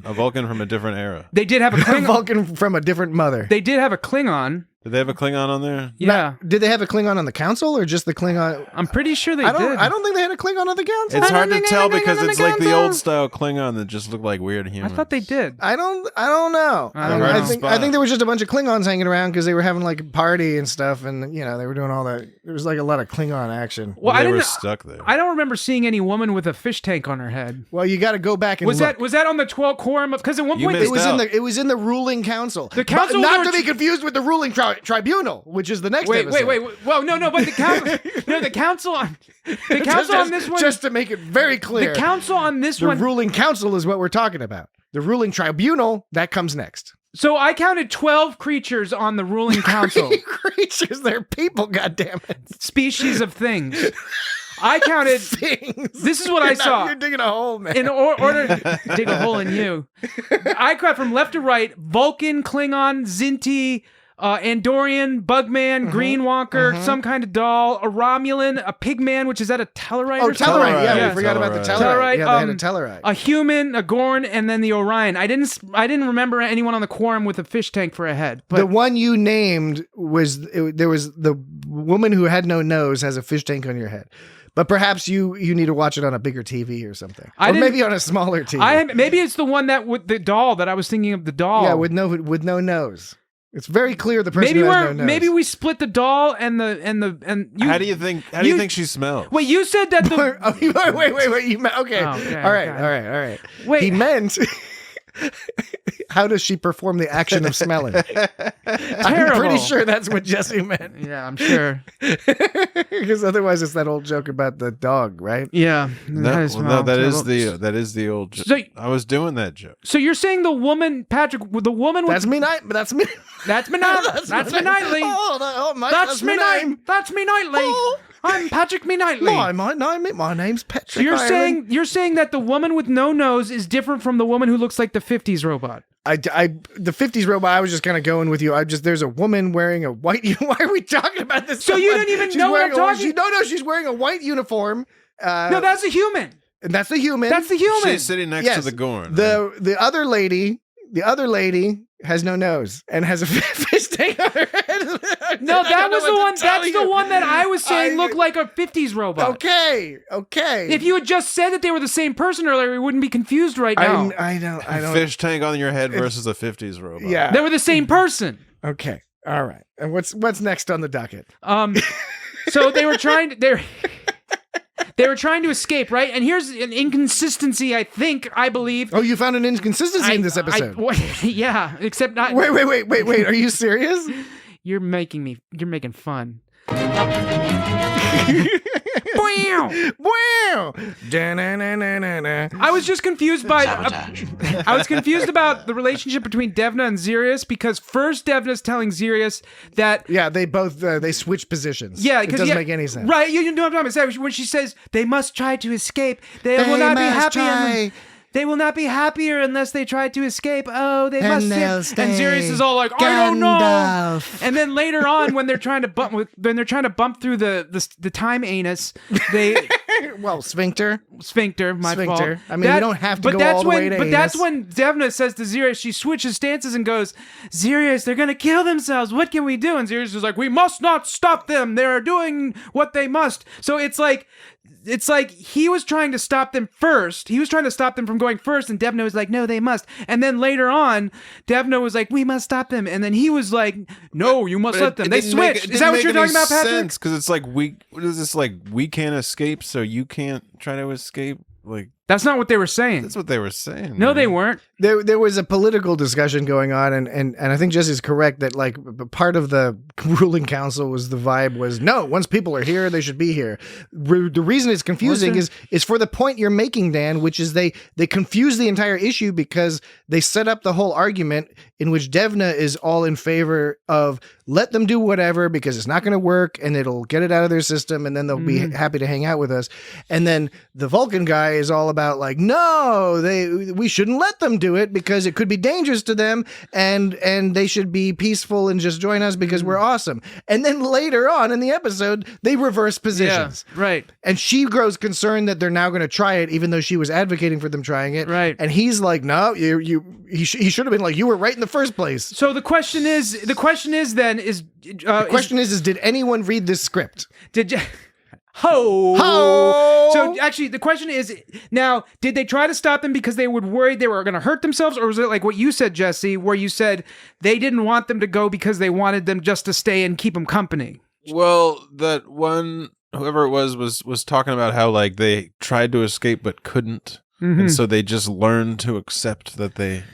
a Vulcan from a different era. They did have a A Klingon. Vulcan from a different mother. They did have a Klingon. Did they have a Klingon on there? Yeah. Did they have a Klingon on the council or just the Klingon? I'm pretty sure they I did. don't think they had a Klingon on the council. It's hard to think tell they had a because Klingon on it's the like the council. old style Klingon that just looked like weird I humans. thought they did. I don't know. I don't know. I think there was just a bunch of Klingons hanging around because they were having like a party and stuff, and they were doing all that. There was like a lot of Klingon action. Well, They I were didn't. stuck there. I don't remember seeing any woman with a fish tank on her head. Well, you got to go back and Was look. that on the 12 quorum? Because at one You point missed they, out. It was in the ruling council. The council But not were- to be confused with the ruling tribunal, which is the next episode. wait. Whoa, no, but the council. No, the council on this one. Just to make it very clear, the council on this the one. ruling council is what we're talking about. The ruling tribunal, that comes next. So I counted 12 creatures on the ruling council. Creatures, they're people, goddammit. Species of things. I counted. Things. This is what I saw. You're digging a hole, man. In order to dig a hole in you, I got from left to right: Vulcan, Klingon, Zinti, Andorian, Bugman, Green Walker, some kind of doll, a Romulan, a Pigman, which is that a Tellarite? Oh, or something? Tellarite. Yeah, Yeah, we forgot about the Tellarite. Tellarite. Yeah, they had a um, Tellarite. A human, a Gorn, and then the Orion. I didn't remember anyone on the quorum with a fish tank for a head. But The one you named there was the woman who had no nose has a fish tank on your head. But perhaps you need to watch it on a bigger TV or something. I Or didn't- maybe on a smaller TV. maybe it's the one that with the doll that I was thinking of. The doll. Yeah, with no nose. It's very clear the person who has no nose. maybe we split the doll and you. How do you think she smells? Wait, you said that the Wait. Okay. Okay, All right. okay. Wait. He meant. How does she perform the action of smelling? I'm pretty sure that's what Jesse meant. Yeah, I'm sure. Because otherwise, it's that old joke about the dog, right? Yeah, That is the old joke. So- I was doing that joke. So you're saying the woman, Patrick, the woman with That's me. That's me. that's me nightly. That's me nightly. That's me nightly. That's me nightly. Oh. I'm Patrick me nightly. My name's Patrick. So you're Ireland. saying that the woman with no nose is different from the woman who looks like the 50s robot. the 50s robot. I was just kind of going with you. There's a woman wearing a white. Why are we talking about this? So you didn't even know what I'm talking- No, she's wearing a white uniform. No, that's a human. And that's the human. That's the human. She's sitting next to the Gorn. The other lady has no nose and has a fish tank on her head. No, that was the one. That's the one that I was saying looked like a 50s robot. Okay. If you had just said that they were the same person earlier, we wouldn't be confused right now. I don't. Fish tank on your head versus a 50s robot. Yeah. They were the same person. Okay. All right. And what's next on the docket? So they were trying to they were trying to escape, right? And here's an inconsistency. I believe. Oh, you found an inconsistency in this episode. Yeah, except not. Wait. Are you serious? You're making fun. Wow. I was just confused by. Sabotage. I was confused about the relationship between Devna and Sirius because first Devna's telling Sirius that. Yeah, they both they switch positions. Yeah, it because doesn't make any sense. Right, you know what I'm talking about. When she says they must try to escape, they will not be happy. They will not be happier unless they try to escape. Oh, they must. And Sirius is all like, I don't know. And then later on, when they're trying to bump through the time anus, they well, sphincter. My fault. I mean, we don't have to go all the way to But anus. that's when Devna says to Sirius, she switches stances and goes, Sirius, they're going to kill themselves. What can we do? And Sirius is like, we must not stop them. They're doing what they must. So it's like he was trying to stop them first. He was trying to stop them from going first, and Devna was like, no, they must. And then later on, Devna was like, we must stop them. And then he was like, no, you must let them. They switched. Is that what you're talking about, Patrick? Because it's like what is this like? We can't escape, so you can't try to escape. Like that's not what they were saying. That's what they were saying. No, man. they weren't. There was a political discussion going on, and I think Jesse's correct that like part of the ruling council was the vibe was no, once people are here, they should be here. The reason it's confusing is for the point you're making, Dan, which is they confuse the entire issue because they set up the whole argument in which Devna is all in favor of let them do whatever because it's not going to work and it'll get it out of their system and then they'll be happy to hang out with us. And then the Vulcan guy is all about like, no, we shouldn't let them do it because it could be dangerous to them, and they should be peaceful and just join us because we're awesome. And then later on in the episode, they reverse positions. Yeah, right. And she grows concerned that they're now going to try it, even though she was advocating for them trying it. Right. And he's like, no, he should have been like, you were right in the first place. So the question is, did anyone read this script? Ho! So actually, the question is now: did they try to stop them because they were worried they were going to hurt themselves, or was it like what you said, Jesse, where you said they didn't want them to go because they wanted them just to stay and keep them company? Well, that one, whoever it was talking about how like they tried to escape but couldn't. And so they just learned to accept that they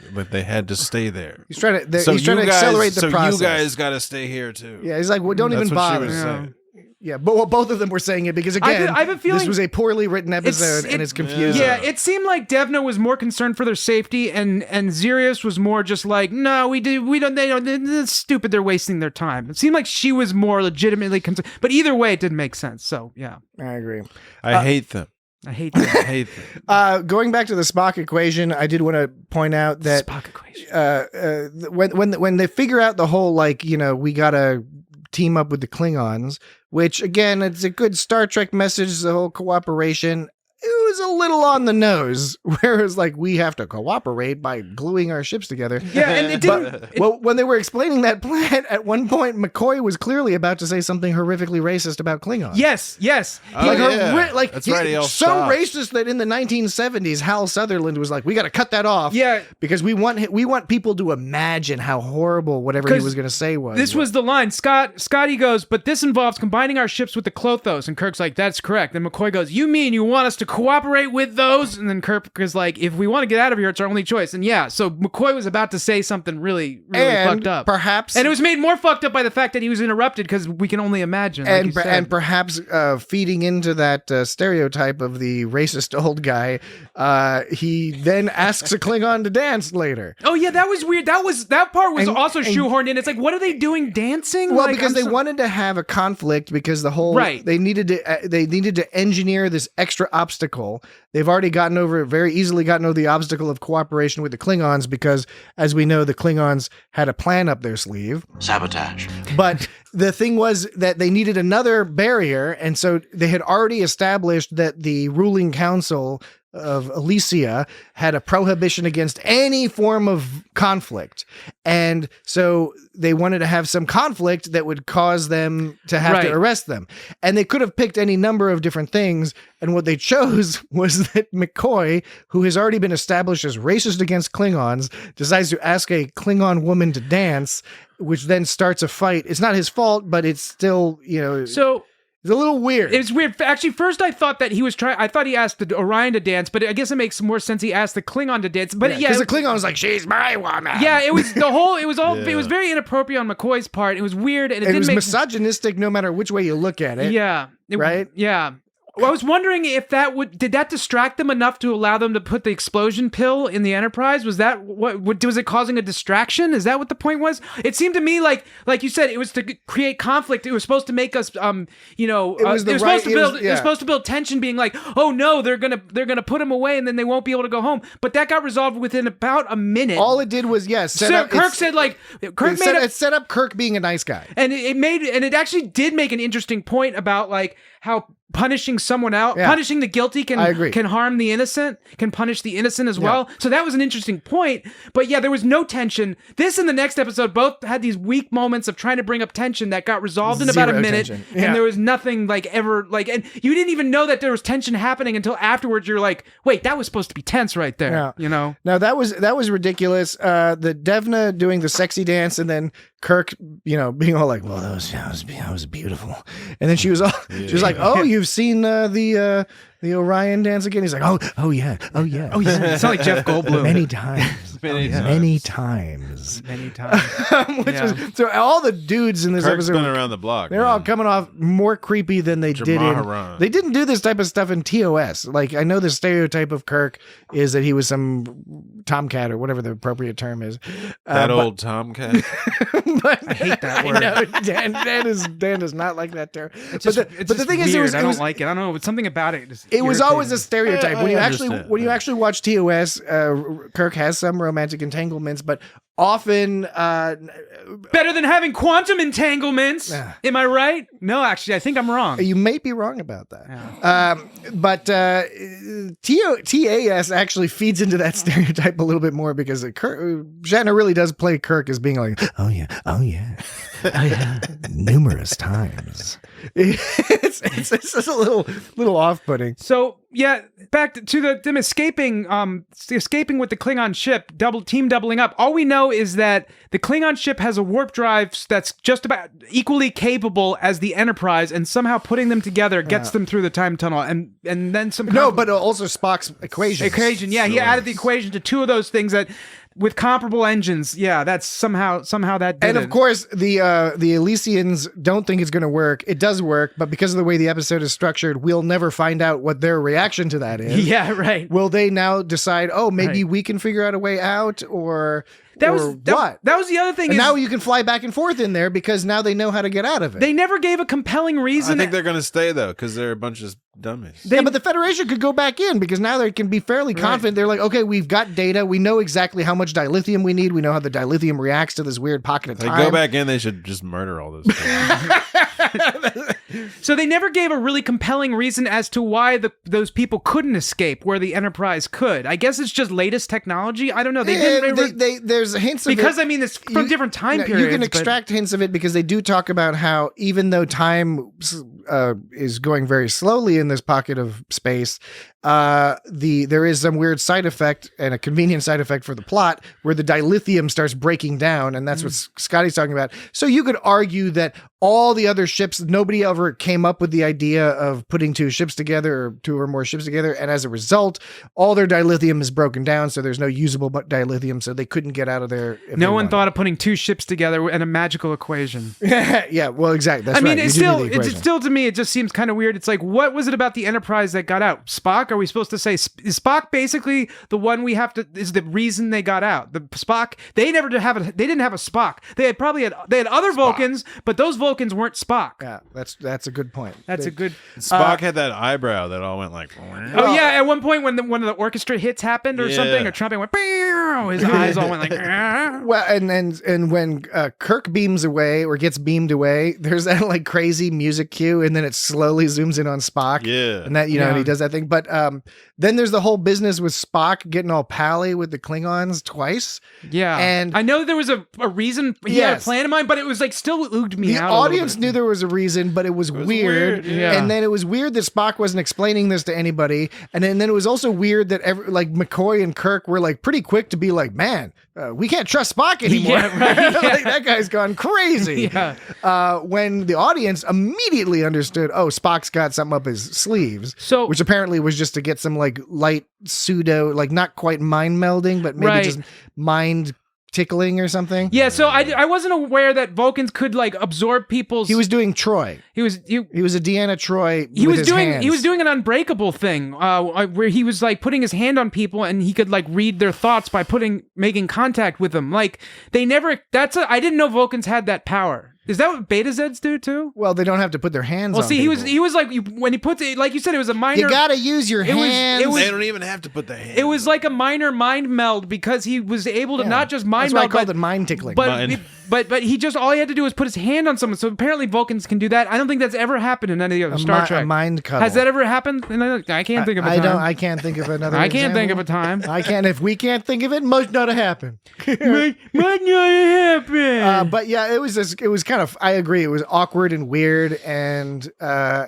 had to stay there. He's trying to accelerate the process. So you guys got to stay here too. Yeah, he's like, well, don't even bother. She was saying. Yeah, but both of them were saying it because again, I have a feeling this was a poorly written episode and it's confusing. Yeah, it seemed like Devna was more concerned for their safety, and Sirius was more just like, no, it's stupid. They're wasting their time. It seemed like she was more legitimately concerned, but either way, it didn't make sense. So yeah, I agree. I hate them. I hate them. I hate them. Going back to the Spock equation, I did want to point out that Spock equation. When they figure out the whole like, we gotta team up with the Klingons, which again, it's a good Star Trek message, the whole cooperation. It was a little on the nose, where it was like, we have to cooperate by gluing our ships together. Yeah, and it didn't... Well, when they were explaining that plan, at one point, McCoy was clearly about to say something horrifically racist about Klingons. Yes. That's right, he all stopped. racist that in the 1970s, Hal Sutherland was like, we got to cut that off. Yeah. Because we want people to imagine how horrible whatever he was going to say was. This was the line. Scotty goes, but this involves combining our ships with the Klothos. And Kirk's like, that's correct. And McCoy goes, you mean you want us to cooperate with those? And then Kirk is like, if we want to get out of here, it's our only choice. And yeah, so McCoy was about to say something really fucked up. Perhaps. And it was made more fucked up by the fact that he was interrupted, because we can only imagine. And perhaps feeding into that stereotype of the racist old guy, he then asks a Klingon to dance later. Oh yeah, that was weird. That part was also shoehorned in. It's like, what are they doing dancing? Well, because they wanted to have a conflict, because the whole they needed to engineer this extra obstacle. They've already very easily gotten over the obstacle of cooperation with the Klingons, because, as we know, the Klingons had a plan up their sleeve. Sabotage. But the thing was that they needed another barrier, and so they had already established that the ruling council of Elysia had a prohibition against any form of conflict. And so they wanted to have some conflict that would cause them to have to arrest them. And they could have picked any number of different things. And what they chose was that McCoy, who has already been established as racist against Klingons, decides to ask a Klingon woman to dance, which then starts a fight. It's not his fault, but it's still, So it's a little weird. It was weird. Actually, first I thought that he was I thought he asked the Orion to dance, but I guess it makes more sense he asked the Klingon to dance. But because the Klingon was like, "She's my woman." Yeah, it was the whole. It was all. It was very inappropriate on McCoy's part. It was weird, and it didn't was make misogynistic, no matter which way you look at it. Yeah. Right. Yeah. Well, I was wondering if did that distract them enough to allow them to put the explosion pill in the Enterprise? Was that what was it causing a distraction? Is that what the point was? It seemed to me like you said, it was to create conflict. It was supposed to make us, it was supposed to build tension, being like, oh no, they're gonna put him away, and then they won't be able to go home. But that got resolved within about a minute. All it did was Kirk set up Kirk being a nice guy, and it actually did make an interesting point about like how punishing someone out, punishing the guilty can harm the innocent, can punish the innocent as well. So that was an interesting point. But yeah, there was no tension. This and the next episode both had these weak moments of trying to bring up tension that got resolved in about a minute. And there was nothing like ever like, and you didn't even know that there was tension happening until afterwards. You're like, wait, that was supposed to be tense right there. No, that was ridiculous. The Devna doing the sexy dance, and then Kirk, being all like, well, that was beautiful. And then she was like, oh, you've seen the Orion dance again? He's like, oh yeah. It's not like Jeff Goldblum. Many times. Many times. So all the dudes in this Kirk's episode been around the block. They're all coming off more creepy than they did in. They didn't do this type of stuff in TOS. Like, I know the stereotype of Kirk is that he was some tomcat or whatever the appropriate term is. Old tomcat. I hate that word. I know, Dan does not like that term. But the thing is, I don't like it. I don't know. It's something about it. It was always a stereotype. I When you understand. actually watch TOS, Kirk has some romantic entanglements, but often Better than having quantum entanglements. Am I right? No, actually, I think I'm wrong. you may be wrong about that. But TAS actually feeds into that stereotype a little bit more because Shatner really does play Kirk as being like, oh yeah, numerous times. It's just a little off-putting. So yeah, back to them escaping with the Klingon ship, team doubling up. All we know is that the Klingon ship has a warp drive that's just about equally capable as the Enterprise, and somehow putting them together gets them through the time tunnel, and then some. No, but also Spock's equation. Yeah, he added the equation to two of those things that. With comparable engines, yeah, that's somehow that did And it. of course, the Elysians don't think it's going to work. It does work, but because of the way the episode is structured, we'll never find out what their reaction to that is. Yeah, right. Will they now decide, oh, maybe we can figure out a way out, or what? That was the other thing. And now you can fly back and forth in there because now they know how to get out of it. They never gave a compelling reason. I think they're going to stay though because they're a bunch of dummies. Yeah, but the Federation could go back in because now they can be fairly confident. They're like, okay, we've got data. We know exactly how much dilithium we need. We know how the dilithium reacts to this weird pocket of They time. go back in. They should just murder all those people. So they never gave a really compelling reason as to why those people couldn't escape where the Enterprise could. I guess it's just latest technology. I don't know. They didn't. There's hints of because it. I mean, it's from different time periods. You can extract hints of it because they do talk about how even though time is going very slowly in this pocket of space, there is some weird side effect and a convenient side effect for the plot where the dilithium starts breaking down, and that's what Scotty's talking about. So you could argue that all the other ships, nobody ever came up with the idea of putting two ships together or two or more ships together, and as a result, all their dilithium is broken down, so there's no usable dilithium, so they couldn't get out of there. No one thought of putting two ships together in a magical equation. Yeah, well, exactly. That's I mean, right. it's still to me, it just seems kind of weird. It's like, what was it about the Enterprise that got out? Spock? Are we supposed to say is Spock basically the one is the reason they got out? The Spock? They didn't have a Spock. They had other Vulcans, but those Vulcans weren't Spock. Yeah, that's a good point. Spock had that eyebrow that all went like. Oh yeah, at one point when one of the orchestra hits happened or something, a trumpet went. His eyes all went like. Well, and when Kirk beams away or gets beamed away, there's that like crazy music cue, and then it slowly zooms in on Spock. Yeah, and that and he does that thing. But then there's the whole business with Spock getting all pally with the Klingons twice. Yeah, and I know there was a reason he had a plan in mind, but it was like still ooged me out. The audience knew there was a reason, but it was weird. Yeah. And then it was weird that Spock wasn't explaining this to anybody. And then it was also weird that McCoy and Kirk were like pretty quick to be like, man, we can't trust Spock anymore. Yeah, right, yeah. Like, that guy's gone crazy. Yeah. When the audience immediately understood, oh, Spock's got something up his sleeves. So, which apparently was just to get some like light pseudo, like not quite mind melding, but maybe just mind tickling or something. Yeah, so I wasn't aware that Vulcans could like absorb people's. He was doing Troy. He was a Deanna Troy. He was doing an Unbreakable thing, where he was like putting his hand on people and he could like read their thoughts by making contact with them. Like I didn't know Vulcans had that power. Is that what Beta Zeds do too? Well, they don't have to put their hands on people. Well, he was like, when he puts it, like you said, it was a minor. You gotta use your hands. They don't even have to put their hands. It was like a minor mind meld because he was able to not just mind meld. That's why I called it mind tickling. But he just, all he had to do was put his hand on someone. So apparently Vulcans can do that. I don't think that's ever happened in any of Star Trek. A mind cuddle. Has that ever happened? I can't think of a time. I can't think of another I can't think of a time. If we can't think of it, must not have happened. Might not have happened. But yeah, it was kind of, I agree, it was awkward and weird, and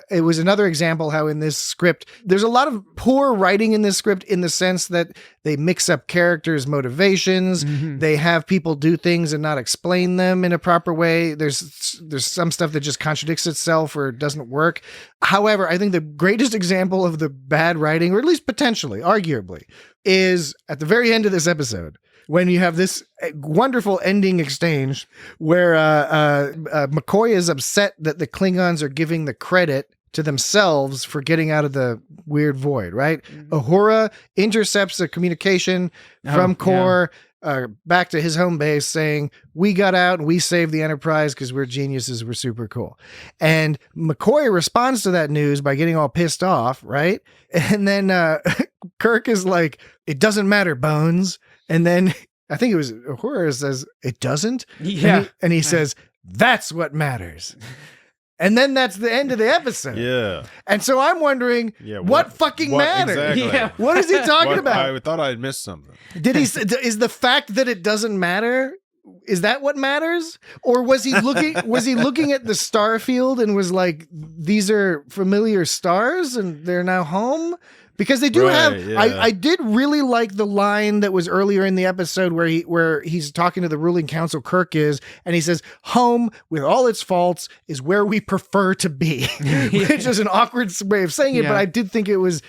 it was another example how in this script, there's a lot of poor writing in this script in the sense that they mix up characters' motivations, they have people do things and not explain them in a proper way. There's some stuff that just contradicts itself or doesn't work. However, I think the greatest example of the bad writing, or at least potentially, arguably, is at the very end of this episode, when you have this wonderful ending exchange where McCoy is upset that the Klingons are giving the credit to themselves for getting out of the weird void, right? Uhura intercepts the communication from Kor. back to his home base saying, we got out and we saved the Enterprise because we're geniuses, we're super cool. And McCoy responds to that news by getting all pissed off, right? And then Kirk is like, it doesn't matter, Bones. And then I think it was Uhura says, it doesn't? Yeah. And he says, that's what matters. And then that's the end of the episode. Yeah. And so I'm wondering, what fucking matters? Exactly. Yeah. What is he talking about? I thought I'd missed something. Did he? Is the fact that it doesn't matter? Is that what matters? Or was he looking? Was he looking at the star field and was like, "These are familiar stars, and they're now home"? Because they do have. Yeah. I did really like the line that was earlier in the episode where he's talking to the ruling council. Kirk is, and he says, "Home, with all its faults, is where we prefer to be," which is an awkward way of saying it. Yeah. But I did think it was.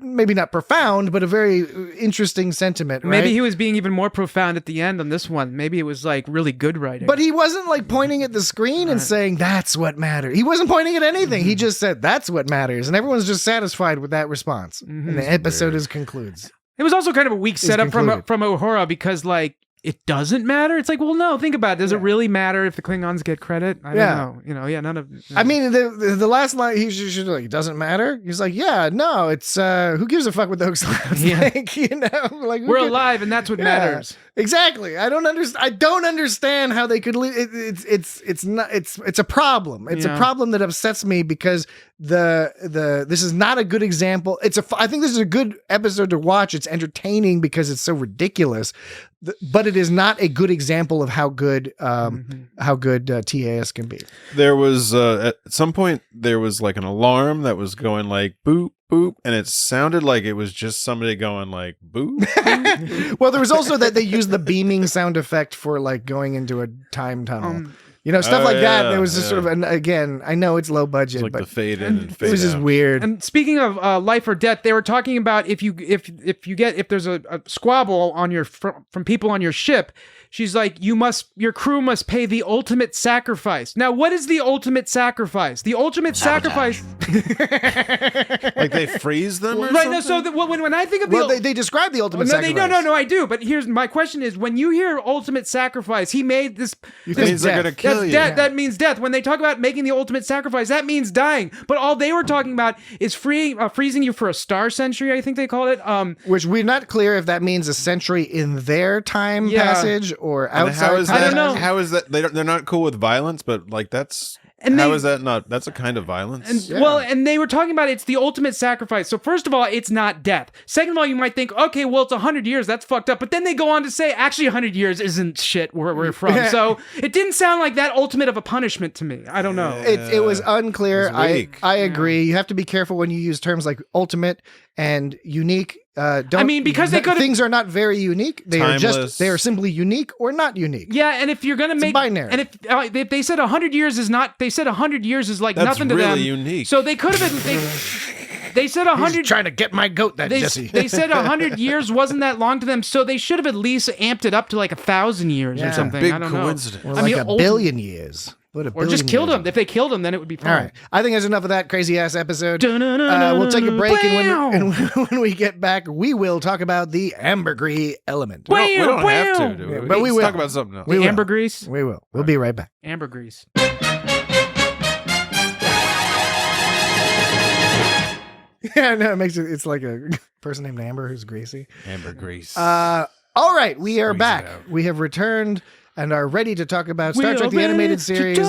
Maybe not profound, but a very interesting sentiment, right? Maybe he was being even more profound at the end on this one. Maybe it was like really good writing. But he wasn't like pointing at the screen and saying, that's what matters. He wasn't pointing at anything. He just said, that's what matters. And everyone's just satisfied with that response. And the episode concludes. It was also kind of a weak setup from concluded. Uhura because like it doesn't matter. It's like, well, no, think about it. Does it really matter if the Klingons get credit? I don't know. None of. I mean, the last line, he should like, it doesn't matter. He's like, yeah, no, it's, who gives a fuck what those clowns think? Like we're alive and that's what matters. Exactly. I don't understand how they could leave. It's a problem. It's a problem that upsets me because this is not a good example. I think this is a good episode to watch. It's entertaining because it's so ridiculous, but it is not a good example of how good TAS can be. There was at some point there was like an alarm that was going like boop boop, and it sounded like it was just somebody going like boop. Well, there was also that they used the beaming sound effect for like going into a time tunnel. Stuff like that. There was just sort of again, I know it's low budget, Like but the fade in and fade it was just out. weird. And speaking of life or death, they were talking about if there's a squabble on from people on your ship, she's like, your crew must pay the ultimate sacrifice. Now, what is the ultimate sacrifice? The ultimate sacrifice. Like they freeze them, or Right. something? No. So when I think of they describe the ultimate no, sacrifice. no, I do. But here's my question: is when you hear ultimate sacrifice, he made this. You It means they're death. gonna kill you. Death. That means death. When they talk about making the ultimate sacrifice, that means dying. But all they were talking about is freezing you for a star century. I think they called it. Which we're not clear if that means a century in their time passage or And outside. how is time that? I don't know. How is that? They're not cool with violence, but like that's. And How they- is that not? That's a kind of violence. And they were talking about it's the ultimate sacrifice. So first of all, it's not death. Second of all, you might think, okay, well, it's 100 years. That's fucked up. But then they go on to say, actually, 100 years isn't shit where we're from. So it didn't sound like that ultimate of a punishment to me. I don't know. It was unclear. It was weak. I agree. You have to be careful when you use terms like ultimate and unique. Because they could've- things are not very unique. They are Timeless. they are simply unique or not unique. Yeah, and if you're gonna make binary. and if they said 100 years is not, they said 100 years is like That's nothing to really them. unique. So they could have been. They said 100. Trying to get my goat, that Jesse. They said 100 years wasn't that long to them, so they should have at least amped it up to like 1,000 years Yeah. or something. Big I don't coincidence. Or know. like I mean, a billion years. What a or just billion killed years. him. If they killed him, then it would be fine. All right. I think that's enough of that crazy ass episode. We'll take a break, and when we get back, we will talk about the ambergris element. We don't have to, do we? But we Let's will. talk about something else. We will. Ambergris. We will. We'll be right back. Ambergris. Yeah, no, it makes it. It's like a person named Amber who's greasy. Ambergris. All right, we are Squeeze it back. out. We have returned and are ready to talk about Star Trek: The Animated Series. The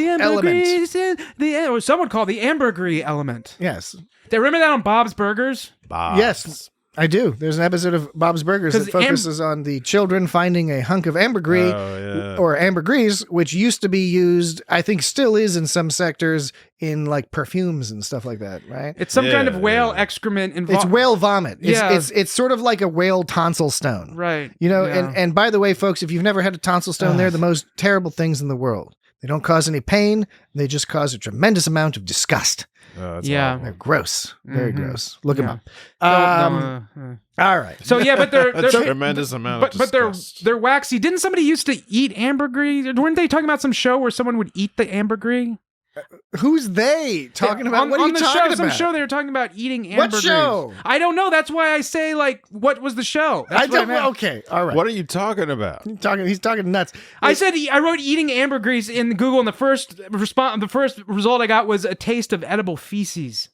ambergris element. Or some would call the ambergris element. Yes, They remember that on Bob's Burgers? yes, I do. There's an episode of Bob's Burgers 'Cause that focuses on the children finding a hunk of ambergris or ambergris, which used to be used, I think still is in some sectors, in like perfumes and stuff like that, right? It's some kind of Yeah, whale yeah. excrement involved. It's whale vomit. Yeah. It's sort of like a whale tonsil stone. Right. And, and by the way, folks, if you've never had a tonsil stone, they're the most terrible things in the world. They don't cause any pain. They just cause a tremendous amount of disgust. Yeah. They're gross. Very gross. Look them So, up. All right. so yeah, but they're That's a tremendous amount of but disgust. they're waxy. Didn't somebody used to eat ambergris? Weren't they talking about some show where someone would eat the ambergris? Who's they talking about? What are on you the talking show, about? Some show they were talking about eating What ambergris. show? I don't know. That's why I say, like, what was the show? That's I what don't. meant. Okay, all right. What are you talking about? He's talking nuts. I said I wrote eating ambergris in Google, and the first result I got was a taste of edible feces.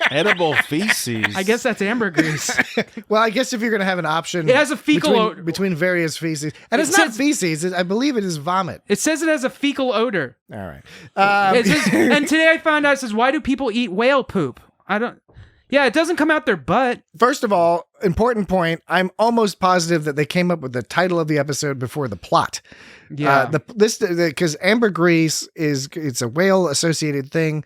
Edible feces. I guess that's ambergris. Well, I guess if you're going to have an option, It has a fecal between various feces, and It it's not says- feces. I believe it is vomit. It says it has a fecal odor. All right. It says, and today I found out it says, why do people eat whale poop? I don't. Yeah, it doesn't come out their butt. First of all, important point. I'm almost positive that they came up with the title of the episode before the plot. Yeah. Because ambergris it's a whale associated thing.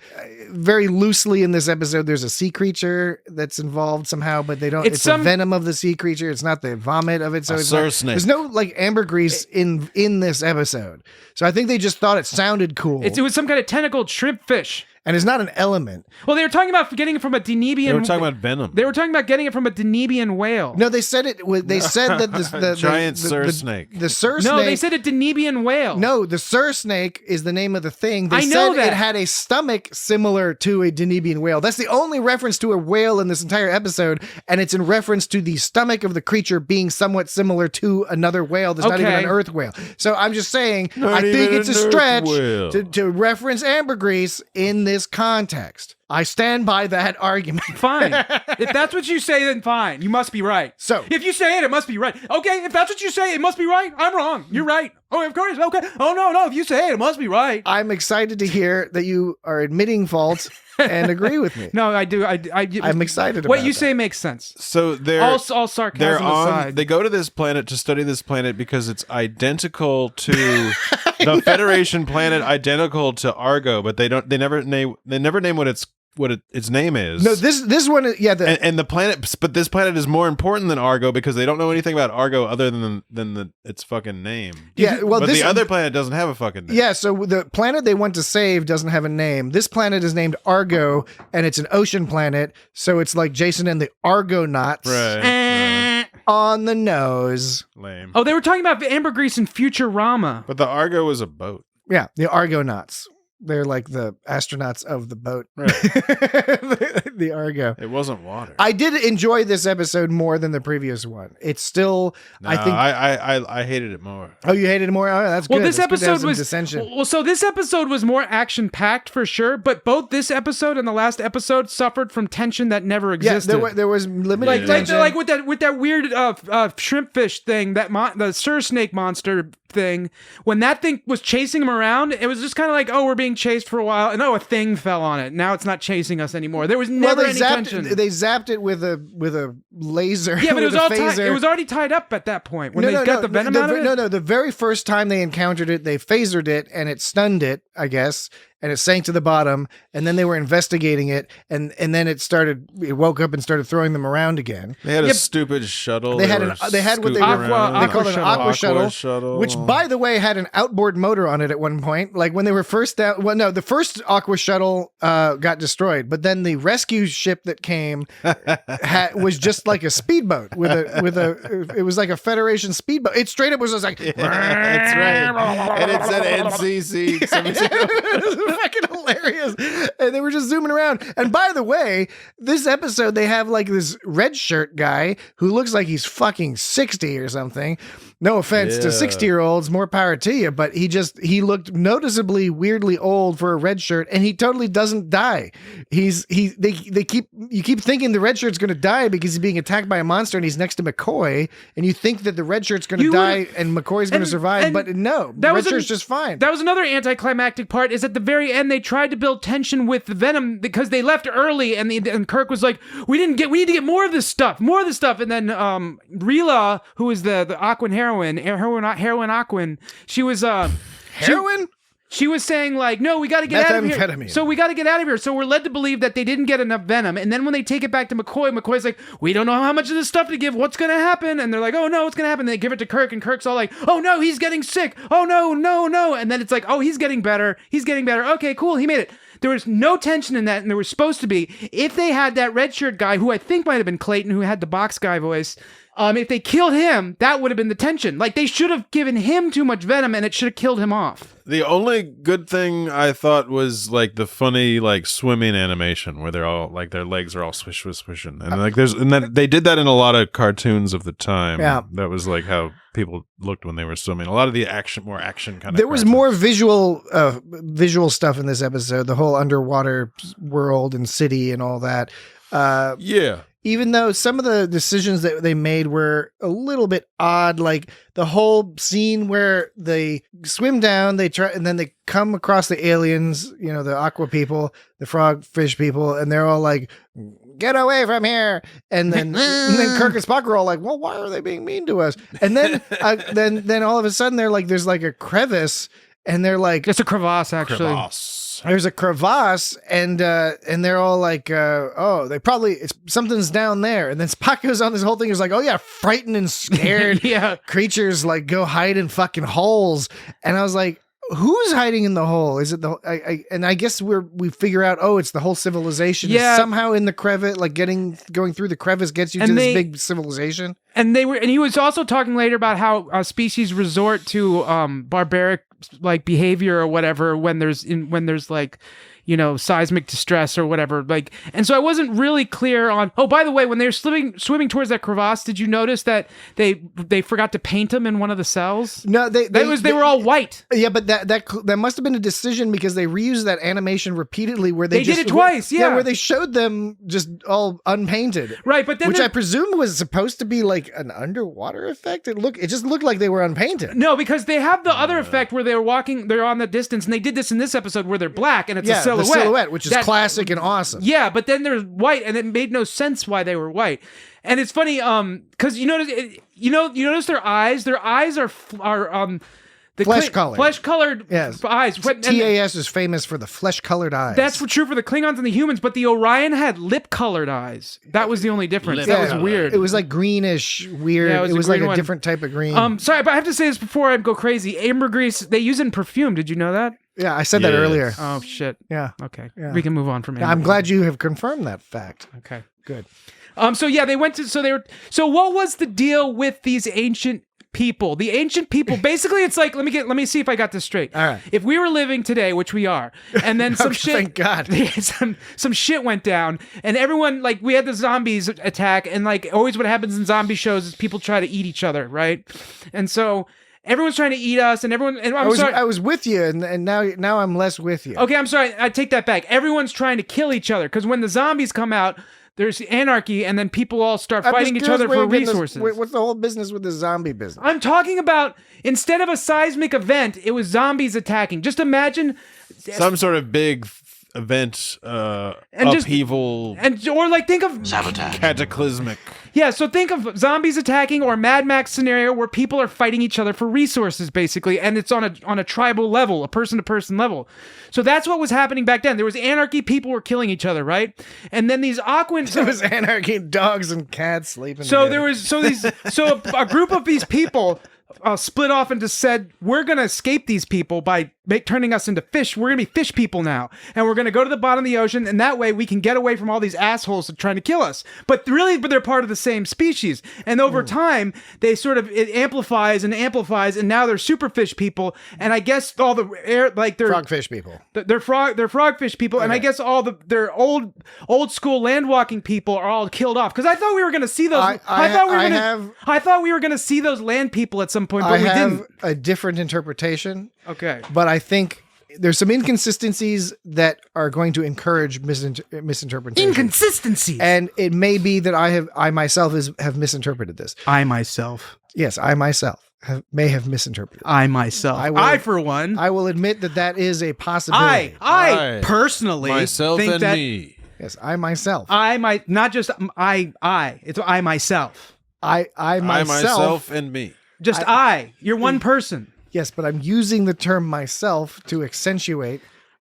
Very loosely in this episode, there's a sea creature that's involved somehow, but they don't. It's the venom of the sea creature. It's not the vomit of it. So it's not, there's no like ambergris in this episode. So I think they just thought it sounded cool. It was some kind of tentacled shrimp fish. And it's not an element. Well, they were talking about getting it from a Denebian. They were talking about venom. They were talking about getting it from a Denebian whale. No, they said it. They said that the giant sur snake. The sur snake. No, they said a Denebian whale. No, the sur snake is the name of the thing. They I know said that. it had a stomach similar to a Denebian whale. That's the only reference to a whale in this entire episode, and it's in reference to the stomach of the creature being somewhat similar to another whale that's not even an earth whale. So I'm just saying, I think it's a stretch to reference ambergris in this context. I stand by that argument. Fine. If that's what you say, then fine. You must be right. So if you say it must be right. Okay, if that's what you say, it must be right. I'm wrong. You're right. Oh, of course. Okay. Oh, no. If you say it must be right. I'm excited to hear that you are admitting fault and agree with me. No, I do. I'm excited about what you that. say makes sense. So they're all sarcasm aside. They go to this planet to study this planet because it's identical to the Federation planet, identical to Argo, but they never name what its name is. No, this one, yeah. And the planet, but this planet is more important than Argo because they don't know anything about Argo other than its fucking name. Yeah, well, but the other planet doesn't have a fucking name. Yeah, so the planet they want to save doesn't have a name. This planet is named Argo, and it's an ocean planet, so it's like Jason and the Argonauts. Right. On the nose. Lame. Oh, they were talking about ambergris in Futurama. But the Argo was a boat. Yeah, the Argonauts. They're like the astronauts of the boat. Right. The Argo. It wasn't water. I did enjoy this episode more than the previous one. It's still, I hated it more. Oh, you hated it more? Oh, that's good. Well, this That's good to have episode some was dissension. well. So this episode was more action-packed for sure, but both this episode and the last episode suffered from tension that never existed. Yeah, there was limited tension. Like with that weird shrimp fish thing, the sur snake monster thing. When that thing was chasing him around, it was just kind of like, oh, we're being chased for a while, and a thing fell on it. Now it's not chasing us anymore. There was never any tension. They zapped it with a laser. Yeah, but it was all tied. It was already tied up at that point when they got the venom out of it. No, the very first time they encountered it, they phasered it and it stunned it, I guess, and it sank to the bottom. And then they were investigating it, and then it woke up and started throwing them around again. They had a stupid shuttle. They had what they called an aqua shuttle, which, by the way, had an outboard motor on it at one point. Like when they were first out. Well, no, the first aqua shuttle got destroyed, but then the rescue ship that came was just like a speedboat it was like a Federation speedboat. It straight up was just like that's right, and it said NCC 17. It was fucking hilarious, and they were just zooming around. And by the way, this episode they have like this red shirt guy who looks like he's fucking 60 or something. No offense to 60-year-olds, more power to you, but he looked noticeably weirdly old for a red shirt, and he totally doesn't die. You keep thinking the red shirt's going to die because he's being attacked by a monster, and he's next to McCoy, and you think that the red shirt's going to die and McCoy's going to survive, but no, the red shirt's just fine. That was another anticlimactic part. Is at the very end they tried to build tension with the venom because they left early, and Kirk was like, we need to get more of this stuff, and then Rila, who is the Aquan heroine Aquan, she was heroin. She was saying like, no, we got to get out of here. So we got to get out of here. So we're led to believe that they didn't get enough venom. And then when they take it back to McCoy's like, we don't know how much of this stuff to give. What's going to happen? And they're like, oh no, what's going to happen? They give it to Kirk, and Kirk's all like, oh no, he's getting sick. Oh no. And then it's like, oh, he's getting better. Okay, cool. He made it. There was no tension in that, and there was supposed to be. If they had that red shirt guy, who I think might have been Clayton, who had the box guy voice, if they killed him, that would have been the tension. Like, they should have given him too much venom, and it should have killed him off. The only good thing I thought was like the funny like swimming animation where they're all like their legs are all swishing, and like they did that in a lot of cartoons of the time. Yeah, that was like how people looked when they were swimming. A lot of the more action kind of. There was more visual stuff in this episode. The whole underwater world and city and all that. Yeah. Even though some of the decisions that they made were a little bit odd, like the whole scene where they swim down, they try, and then they come across the aliens, you know, the aqua people, the frog fish people, and they're all like, "Get away from here!" And then Kirk and Spock are all like, "Well, why are they being mean to us?" And then then all of a sudden they're like, there's like a crevice, and they're like, it's a crevasse actually. There's a crevasse, and they're all like, "Oh, they probably something's down there." And then Spock goes on this whole thing. He's like, "Oh yeah, frightened and scared creatures like go hide in fucking holes." And I was like, "Who's hiding in the hole? Is it the?" I guess we figure out. Oh, it's the whole civilization. is somehow in the crevice, like going through the crevice gets you to this big civilization. And he was also talking later about how species resort to barbaric like behavior or whatever when there's like, you know, seismic distress or whatever. Like, and so I wasn't really clear on. Oh, by the way, when they were swimming towards that crevasse, did you notice that they forgot to paint them in one of the cells? No, they were all white. Yeah, but that must have been a decision because they reused that animation repeatedly where they did it twice. Yeah, where they showed them just all unpainted. Right, but then which I presume was supposed to be like an underwater effect. It just looked like they were unpainted. No, because they have the other effect where they're on the distance, and they did this in this episode where they're black and it's a silhouette. The silhouette, which is classic and awesome. Yeah, but then there's white, and it made no sense why they were white. And it's funny, because you notice their eyes. Their eyes are flesh-colored. Flesh-colored eyes. TAS is famous for the flesh-colored eyes. That's true for the Klingons and the humans, but the Orion had lip-colored eyes. That was the only difference. That was weird. It was like greenish, weird. Yeah, it was like a different type of green. Sorry, but I have to say this before I go crazy. Ambergris, they use it in perfume. Did you know that? Yeah, I said that earlier. Oh, shit. Yeah. Okay. Yeah. We can move on from ambergris. I'm glad you have confirmed that fact. Okay. Good. So what was the deal with these ancient people? The ancient people, basically it's like, let me see if I got this straight. All right. If we were living today, which we are, and then some shit, thank God. some shit went down, and everyone, like, we had the zombies attack, and like always what happens in zombie shows is people try to eat each other, right? And so everyone's trying to eat us, and everyone. And I was with you, and now I'm less with you. Okay, I'm sorry. I take that back. Everyone's trying to kill each other because when the zombies come out, there's anarchy, and then people all start fighting each other for resources. What's the whole business with the zombie business? I'm talking about instead of a seismic event, it was zombies attacking. Just imagine some sort of big event, upheaval, or like think of sabotage, cataclysmic. Yeah, so think of zombies attacking or Mad Max scenario where people are fighting each other for resources, basically, and it's on a tribal level, a person-to-person level. So that's what was happening back then. There was anarchy, people were killing each other, right? And then these Aquans... There was anarchy, dogs and cats sleeping so together. A group of these people split off and just said, we're going to escape these people by turning us into fish. We're going to be fish people now. And we're going to go to the bottom of the ocean, and that way we can get away from all these assholes that are trying to kill us. But they're part of the same species. And over time, it amplifies, and now they're super fish people. And I guess all the they're frogfish people. They're frogfish people. Okay. And I guess all their old school land walking people are all killed off. Because I thought we were going to see those. I thought we were going to see those land people at some point, but we didn't. I have a different interpretation. Okay. But I think there's some inconsistencies that are going to encourage misinterpretation. Inconsistencies. And it may be that I myself have misinterpreted this. I myself. Yes, I myself may have misinterpreted. I myself. I for one. I will admit that is a possibility. I personally myself think and that, me. Yes, I myself. I might not just I. It's I myself. I myself and me. Just You're one person. Yes, but I'm using the term myself to accentuate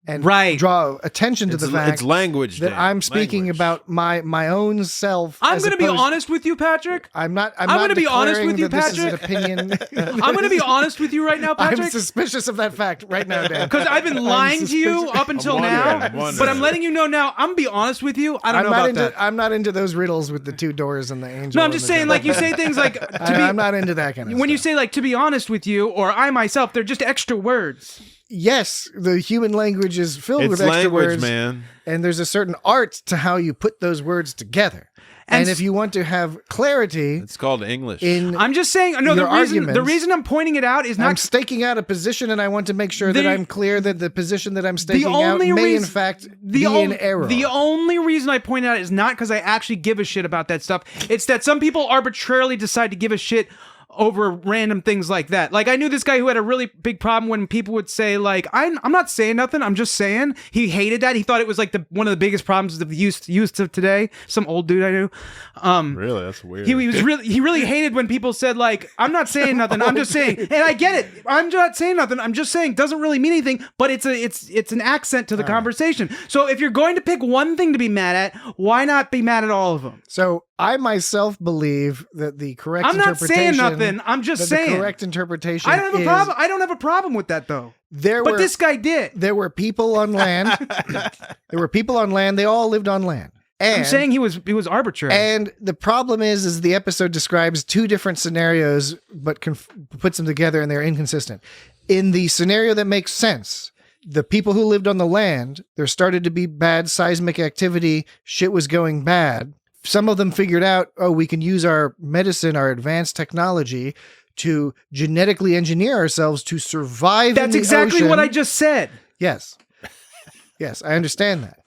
and Right. draw attention to the fact it's language that Dan. I'm speaking Language. about my own self. I'm as going to be opposed- honest with you, Patrick. I'm not gonna be honest with you, declaring that this is Patrick. an opinion. I'm going to be honest with you right now, I'm Patrick. suspicious of that fact right now, Dan. Because I've been lying to you suspicious. up until I'm now, wondering, I'm wondering. but I'm letting you know now. I'm gonna be honest with you. I don't know about that. I'm not into those riddles with the two doors and the angel. No, I'm and just the saying, devil. like you say things like I'm not into that kind of when stuff. you say like to be honest with you or I myself, they're just extra words. Yes, the human language is filled It's with extra language, words, man. and there's a certain art to how you put those words together. And And if you want to have clarity It's called English. in, I'm just saying. No, Your the arguments- reason I'm pointing it out is I'm not staking out a position, and I want to make sure that The- I'm clear that the position that I'm the staking out only may, in reason fact, be in error. The only reason I point it out is not because I actually give a shit about that stuff. It's that some people arbitrarily decide to give a shit over random things like that. Like I knew this guy who had a really big problem when people would say like, I'm not saying nothing, I'm just saying. He hated that. He thought it was like one of the biggest problems of the youth of today. Some old dude I knew. Really, that's weird. He really hated when people said like, I'm not saying nothing, I'm just saying. And I get it. I'm not saying nothing, I'm just saying. Doesn't really mean anything, but it's an accent to the conversation. So if you're going to pick one thing to be mad at, why not be mad at all of them? So I myself believe that the correct I'm not interpretation. saying nothing. I'm just that saying. the correct interpretation. I don't have a is problem. I don't have a problem with that though. But this guy did. There were people on land. There were people on land. They all lived on land. And, I'm saying he was arbitrary. And the problem is the episode describes two different scenarios, but puts them together, and they're inconsistent. In the scenario that makes sense, the people who lived on the land, there started to be bad seismic activity. Shit was going bad. Some of them figured out, oh, we can use our medicine, our advanced technology to genetically engineer ourselves to survive. That's in the exactly ocean. what I just said. Yes. Yes, I understand that.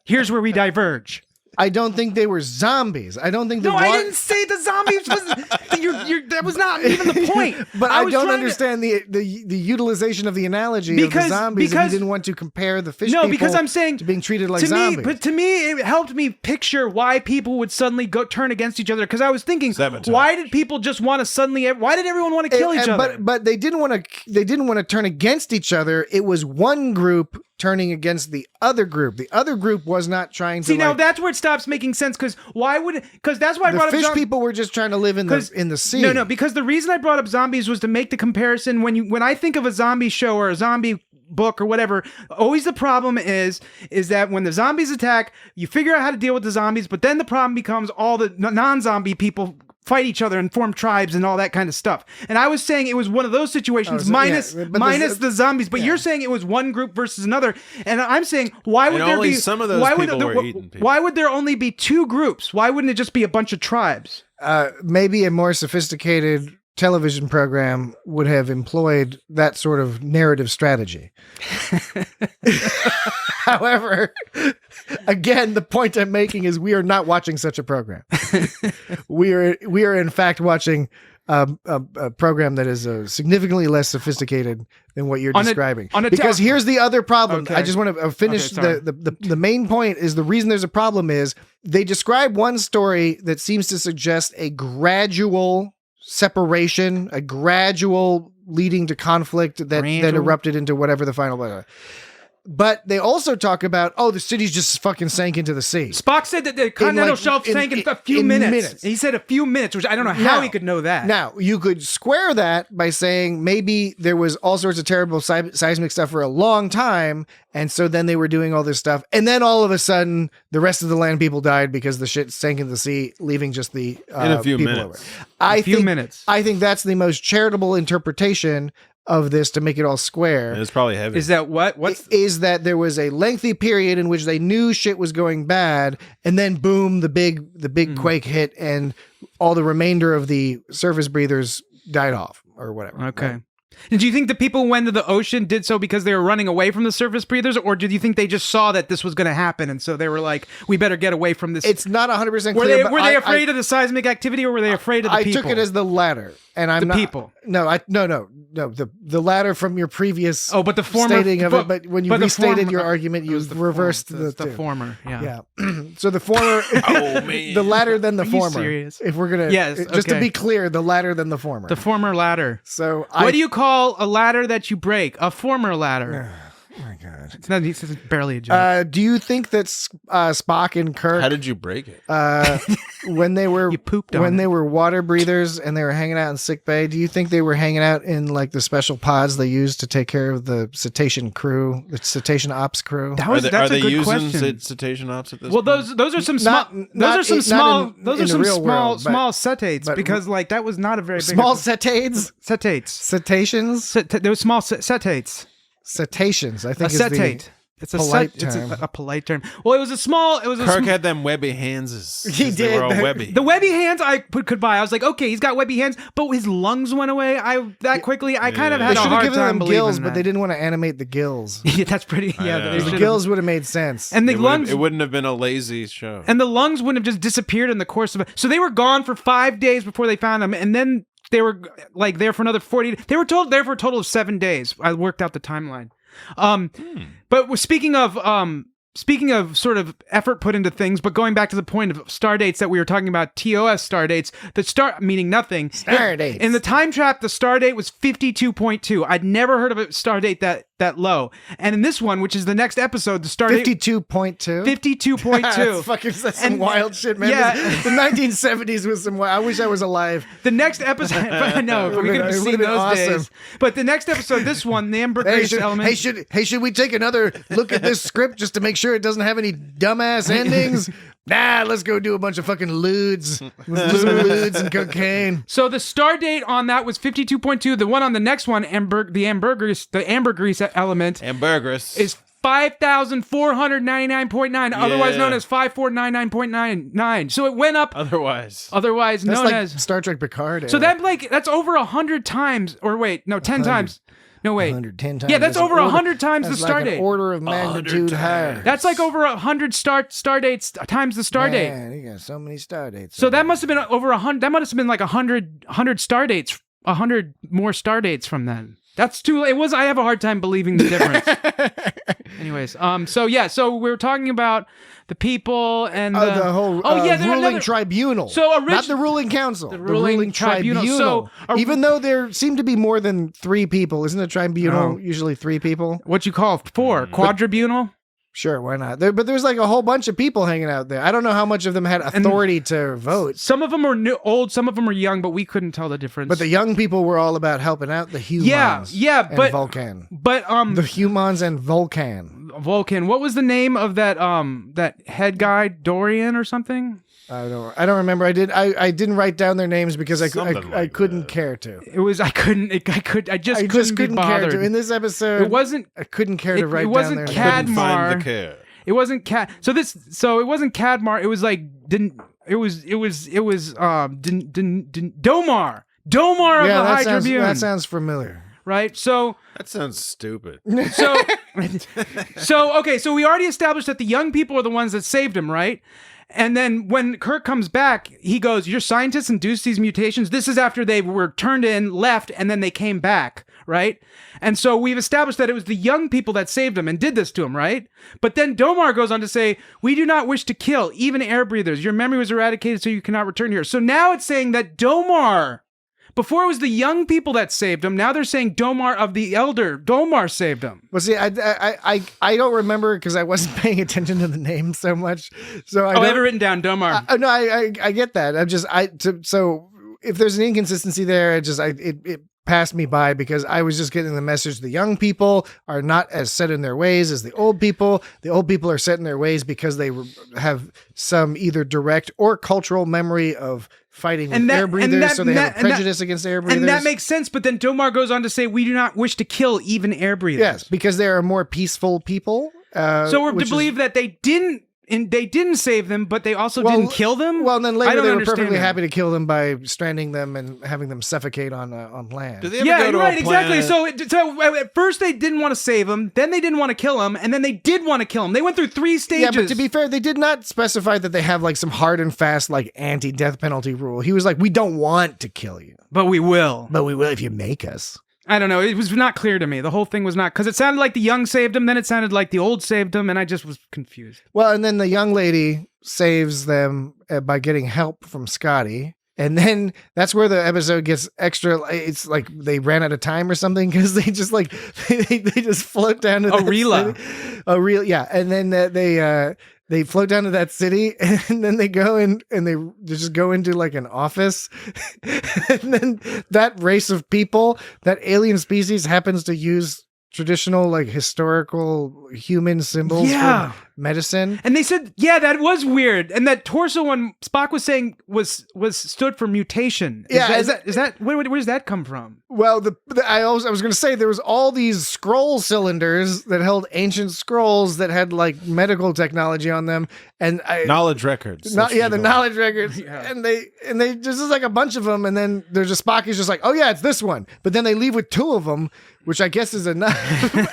Here's where we diverge. I don't think they were zombies. I don't think No, I didn't say the zombies was that was not even the point. But I was don't trying to- understand the utilization of the analogy of the zombies if you didn't want to compare the fish No, people because I'm saying to being treated like to zombies. me, but to me, it helped me picture why people would suddenly turn against each other. Because I was thinking, Sabotage. why did people just want to suddenly? Why did everyone want to kill each other? But they didn't want to. They didn't want to turn against each other. It was one group turning against the other group. The other group was not trying to. See, now that's where it stops making sense. Because that's why I the brought fish up people were just trying to live in the sea. No, because the reason I brought up zombies was to make the comparison. When I think of a zombie show or a zombie book or whatever, always the problem is that when the zombies attack, you figure out how to deal with the zombies, but then the problem becomes all the non-zombie people fight each other and form tribes and all that kind of stuff. And I was saying it was one of those situations minus the zombies, but you're saying it was one group versus another. And I'm saying why would And there only be some of those why would people were eating people. why would there only be two groups? Why wouldn't it just be a bunch of tribes? Maybe a more sophisticated television program would have employed that sort of narrative strategy. However, again, the point I'm making is we are not watching such a program. We are in fact watching a program that is significantly less sophisticated than what you're describing. Because here's the other problem. Okay. I just want to finish the main point is the reason there's a problem is they describe one story that seems to suggest a gradual separation, a gradual leading to conflict that then erupted into whatever the final. But they also talk about, the city's just fucking sank into the sea. Spock said that the continental shelf sank in a few minutes. He said a few minutes, which I don't know how he could know that. Now, you could square that by saying maybe there was all sorts of terrible seismic stuff for a long time, and so then they were doing all this stuff, and then all of a sudden, the rest of the land people died because the shit sank into the sea, leaving just the in a few people minutes. over. I think that's the most charitable interpretation of this to make it all square. And it's probably heavy. Is that what? Is that there was a lengthy period in which they knew shit was going bad, and then boom, the big quake hit, and all the remainder of the surface breathers died off or whatever. Okay. Right? And do you think the people who went to the ocean did so because they were running away from the surface breathers, or did you think they just saw that this was going to happen and so they were like, "We better get away from this"? It's not 100% clear. Were they afraid of the seismic activity, or were they afraid of the people? I took it as the latter, and I'm not people. No, the latter from your previous. But the former stating of it. But when you restated your argument, you reversed the former. Yeah. So the former. Oh man. The latter than the Are you former. serious? If we're gonna, just to be clear, the latter than the former. The former ladder. So what do you call a ladder that you break? A former ladder. Oh my God. It's not. It's barely a joke. Do you think that Spock and Kirk, How did you break it? when they were You pooped on when it. they were water breathers and they were hanging out in sick bay, do you think they were hanging out in like the special pods they used to take care of the cetacean crew, the cetacean ops crew? Are That's they a good using question. cetacean ops at this Well, point? those are some small. Not in the real world, but- small cetates but- because like that was not a very big Small cetates, cetates. cetaceans, There were small cetates. cetaceans. I A think is cetate. It's a polite It's term. a polite term. Well, it was a small. It was a Kirk had them webby hands. He They did. were all webby. the webby hands I could buy. I was like, okay, he's got webby hands, but his lungs went away. I quickly. I kind of Yeah. had They a should have hard given time them believing gills, that. but they didn't want to animate the gills. Yeah, that's pretty. I Yeah, know. they The should've- gills would have made sense. and the It lungs. wouldn't have been a lazy show. And the lungs wouldn't have just disappeared in the course of it. So they were gone for 5 days before they found them, and then they were like there for another 40. They were there for a total of 7 days. I worked out the timeline. But we're speaking of sort of effort put into things, but going back to the point of star dates that we were talking about, TOS star dates, the star meaning nothing. Star dates. In the time trap, the star date was 52.2. I'd never heard of a star date that low. And in this one, which is the next episode, the star date 52.2. 52.2. That's some And- wild shit, man. yeah. The 1970s was some wild. I wish I was alive. The next episode, I know, we could have It seen would've been those awesome. days. But the next episode, this one, the Ambergris element. Should we take another look at this script just to make sure it doesn't have any dumbass endings? Nah, let's go do a bunch of fucking lewds. Lewds and cocaine. So the star date on that was 52.2. The one on the next one, the Ambergris element, Ambergris is 5,499.9, otherwise known as 5499.99. So it went up, otherwise That's known like as. Star Trek Picard. So that's over 100 times, or wait, no, 10 times. No, wait. 110 times. Yeah, that's over an 100 times the that's star like date. An order of magnitude higher. That's like over 100 star dates times the star date. Man, you got so many star dates. So that must have been over 100. That must have been like 100 star dates, 100 more star dates from then. That's too. It was. I have a hard time believing the difference. Anyways, so yeah, so we were talking about the people and the whole ruling tribunal. So not the ruling council. The ruling tribunal. So even though there seem to be more than 3 people, isn't a tribunal usually 3 people? What you call 4 quadribunal? Sure, why not? But there's like a whole bunch of people hanging out there. I don't know how much of them had authority to vote. Some of them were old, some of them were young, but we couldn't tell the difference. But the young people were all about helping out the humans. and Vulcan. But the humans and Vulcan. Vulcan. What was the name of that that head guy, Dorian or something? I don't remember. I didn't write down their names because I couldn't care to. I just couldn't be bothered. Care to. In this episode, I couldn't care to write down their names. Couldn't find the care. It wasn't Cad. So it wasn't Cadmar. It was like Domar. Domar of the High Tribune. That sounds familiar. Right? So that sounds stupid. So we already established that the young people are the ones that saved him, right? And then when Kirk comes back, he goes, your scientists induced these mutations. This is after they were turned in, left, and then they came back, right? And so we've established that it was the young people that saved him and did this to him, right? But then Domar goes on to say, we do not wish to kill, even air breathers. Your memory was eradicated, so you cannot return here. So now it's saying that Domar, before it was the young people that saved him, now they're saying Domar of the elder. Domar saved him. Well, see, I don't remember because I wasn't paying attention to the name so much. So I have it written down, Domar. No, I get that. So if there's an inconsistency there, it passed me by because I was just getting the message the young people are not as set in their ways as the old people. The old people are set in their ways because they have some either direct or cultural memory of fighting with air breathers, so they have a prejudice against air breathers. And that makes sense, but then Domar goes on to say, we do not wish to kill even air breathers. Yes, because they are more peaceful people. So we're to believe that they didn't save them, but they also didn't kill them? Well, and then later they were perfectly happy to kill them by stranding them and having them suffocate on land. Did they ever go to a planet? Exactly. So at first they didn't want to save him, then they didn't want to kill him, and then they did want to kill him. They went through 3 stages. Yeah, but to be fair, they did not specify that they have like some hard and fast like anti-death penalty rule. He was like, we don't want to kill you. But we will. But we will if you make us. I don't know. It was not clear to me. The whole thing was not, because it sounded like the young saved him, then it sounded like the old saved him, and I just was confused. Well, and then the young lady saves them by getting help from Scotty. And then that's where the episode gets extra. It's like they ran out of time or something because they just like they just float down to yeah. And then they float down to that city, and then they go in and they just go into like an office, and then that race of people, that alien species, happens to use traditional like historical human symbols for medicine. And they said, that was weird. And that torso one Spock was saying was stood for mutation. Is that where does that come from? Well, I was going to say there was all these scroll cylinders that held ancient scrolls that had like medical technology on them, and knowledge records. The knowledge records, and they just like a bunch of them, and then there's a Spock who's just like, oh yeah, it's this one, but then they leave with 2 of them, which I guess is enough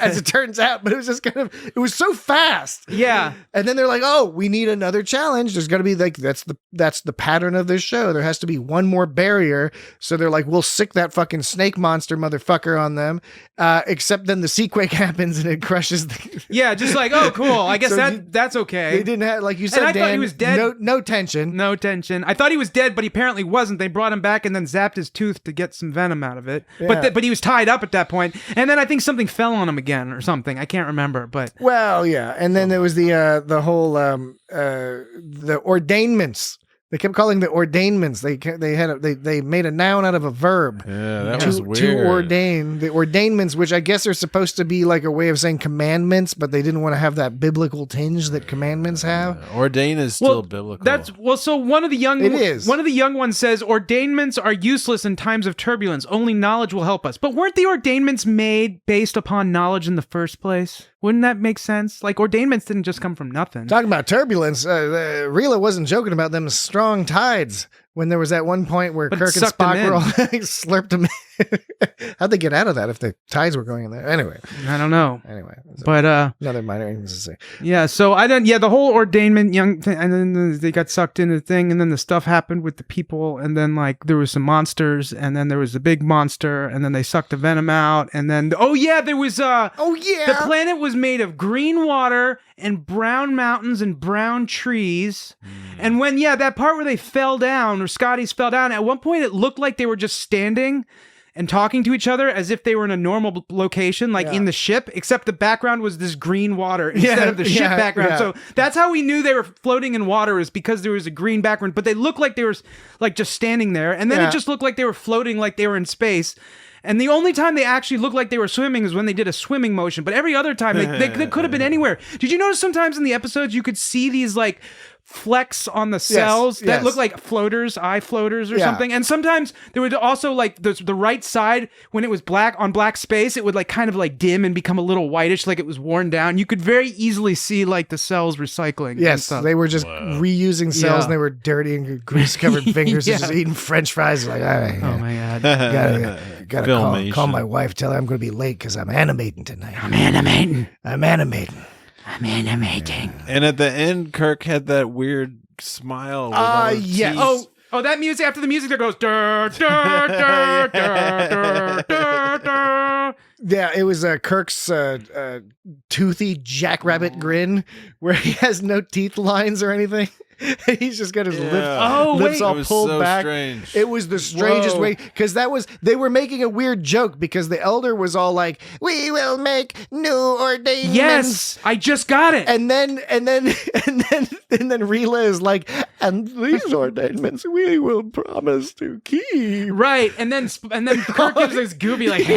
as it turns out. But it was just it was so fast. Yeah. And then they're like, oh, we need another challenge. There's got to be like, that's the pattern of this show. There has to be one more barrier. So they're like, we'll sick that fucking snake monster motherfucker on them. Except then the seaquake happens and it crushes just like, oh, cool. I guess that's okay. They didn't have, like you said, and I Dan, thought he was dead. No tension. No tension. I thought he was dead, but he apparently wasn't. They brought him back and then zapped his tooth to get some venom out of it. Yeah. But he was tied up at that point. And then I think something fell on him again or something. I can't remember, but well, yeah. And then there was the whole the ordainments. They kept calling the ordainments. They made a noun out of a verb. Yeah, that was weird. To ordain. The ordainments, which I guess are supposed to be like a way of saying commandments, but they didn't want to have that biblical tinge that commandments have. Ordain is still biblical. So one of the young ones says ordainments are useless in times of turbulence. Only knowledge will help us. But weren't the ordainments made based upon knowledge in the first place? Wouldn't that make sense? Like ordainments didn't just come from nothing. Talking about turbulence, Rila wasn't joking about them strong tides when there was that one point where Kirk and Spock were all slurped them in. How'd they get out of that if the tides were going in there? Anyway. I don't know. Anyway. But another minor things to say. Yeah, so the whole ordainment young thing, and then they got sucked into the thing, and then the stuff happened with the people, and then like there was some monsters, and then there was a big monster, and then they sucked the venom out, and then there was the planet was made of green water and brown mountains and brown trees. And when that part where they fell down, or Scotty's fell down, at one point it looked like they were just standing and talking to each other as if they were in a normal location, like in the ship, except the background was this green water instead of the ship background. Yeah. So that's how we knew they were floating in water, is because there was a green background, but they looked like they were like just standing there. And then it just looked like they were floating, like they were in space. And the only time they actually looked like they were swimming is when they did a swimming motion. But every other time, they could have been anywhere. Did you notice sometimes in the episodes you could see these like flecks on the cells that look like eye floaters or something? And sometimes there would also like the right side, when it was black space, it would like kind of like dim and become a little whitish, like it was worn down. You could very easily see like the cells recycling. Yes, they were just reusing cells, and they were dirty and grease-covered fingers just eating French fries. Like, all right, oh my God. Gotta call my wife, tell her I'm going to be late because I'm animating tonight. I'm animating. And at the end, Kirk had that weird smile. Yes. Oh, that music, after the music, there goes, dur, dur, dur, dur, dur, dur. Yeah, it was Kirk's toothy jackrabbit grin where he has no teeth lines or anything. He's just got his lips all pulled back. Strange. It was the strangest way, because they were making a weird joke, because the elder was all like, "We will make new ordainments." Yes, I just got it. And then Rila is like, "And these ordainments we will promise to keep." Right, and then Kirk gives this goofy like,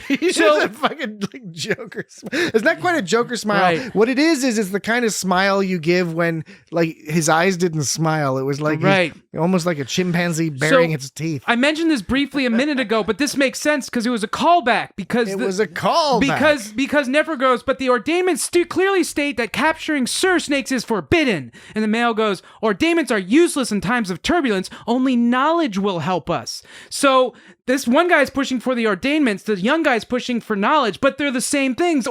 He's just a fucking like Joker smile. It's not quite a Joker smile. Right. What it is it's the kind of smile you give when like his eyes didn't smile. It was like almost like a chimpanzee burying its teeth. I mentioned this briefly a minute ago, but this makes sense because it was a callback. Because Nefer goes, but the ordainments clearly state that capturing Sir Snakes is forbidden. And the male goes, ordainments are useless in times of turbulence. Only knowledge will help us. So this one guy's pushing for the ordainments, the young guy's pushing for knowledge, but they're the same things.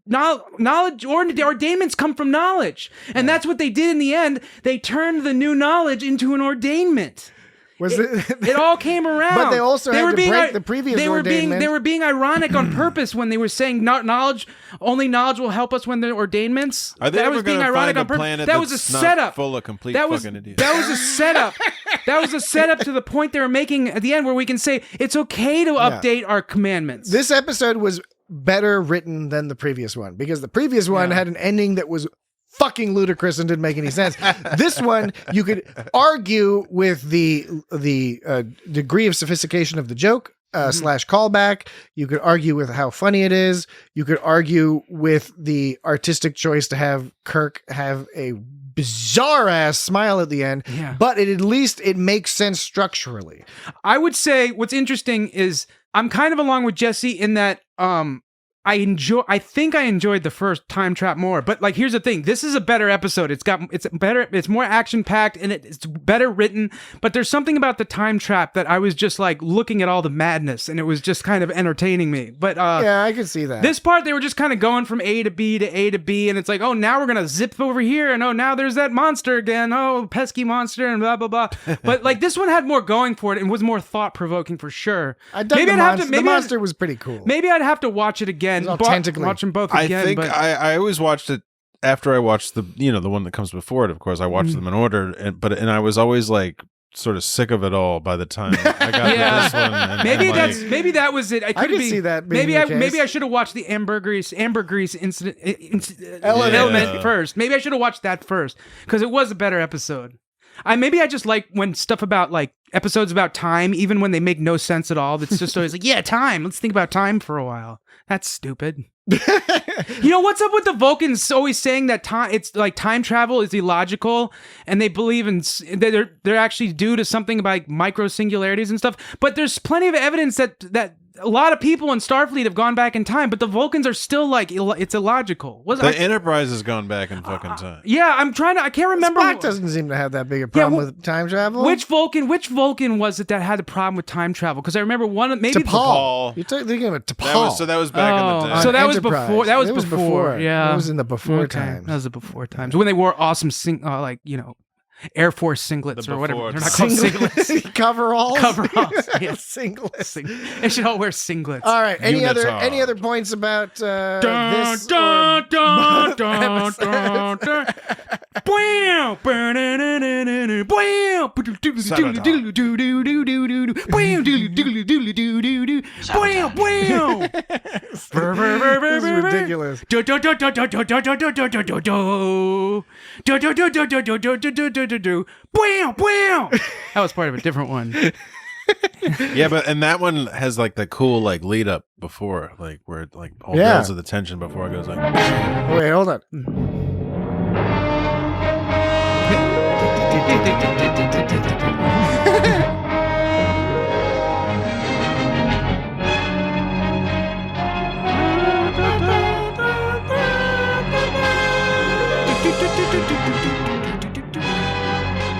Knowledge or the ordainments come from knowledge. And that's what they did in the end. They turned the new knowledge into an ordainment. It all came around. But they also had to break the previous ordainment. They were being ironic on purpose when they were saying only knowledge will help us when the ordainments. Are they ever going to find a planet that was a setup full of complete fucking idiots? That was a setup. That was a setup to the point they were making at the end where we can say it's okay to update our commandments. This episode was better written than the previous one because the previous one had an ending that was fucking ludicrous and didn't make any sense. This one, you could argue with the degree of sophistication of the joke slash callback. You could argue with how funny it is. You could argue with the artistic choice to have Kirk have a bizarre ass smile at the end. Yeah. But at least it makes sense structurally. I would say what's interesting is I'm kind of along with Jesse in that I think I enjoyed the first time trap more, but like here's the thing, this is a better episode. It's more action packed and it's better written, but there's something about the time trap that I was just like looking at all the madness and it was just kind of entertaining me. But yeah, I can see that. This part they were just kind of going from A to B to A to B and it's like, oh, now we're gonna zip over here and oh, now there's that monster again, oh, pesky monster and blah blah blah. But like this one had more going for it and was more thought provoking for sure. The monster was pretty cool. Maybe I'd have to watch it again. Watch them both again. I think I always watched it after I watched the one that comes before it. Of course, I watched them in order, and I was always like sort of sick of it all by the time I got to this one. And maybe that was it. I could see that. Maybe I should have watched the Ambergris element first. Maybe I should have watched that first because it was a better episode. Maybe I just like when stuff about like episodes about time, even when they make no sense at all. It's just always like, yeah, time. Let's think about time for a while. That's stupid. You know what's up with the Vulcans always saying that time? It's like time travel is illogical, and they believe in they're actually due to something about micro singularities and stuff. But there's plenty of evidence that a lot of people in Starfleet have gone back in time, but the Vulcans are still like it's illogical. The Enterprise has gone back in fucking time. Yeah, I can't remember. Spock doesn't seem to have that big a problem with time travel. Which Vulcan was it that had a problem with time travel? Because I remember maybe T'Pol. You're thinking of T'Pol. That was back in the day. So that was before. That was before. Yeah, it was in the before times. That was the before times when they wore awesome Air Force singlets or whatever. They're not called singlets. Coveralls. Yeah. Singlets. They should all wear singlets. All right. Any other points about this? This is ridiculous. That was part of a different one. Yeah, and that one has like the cool like lead up before, like where it like all builds of the tension before it goes like. Wait, hold on.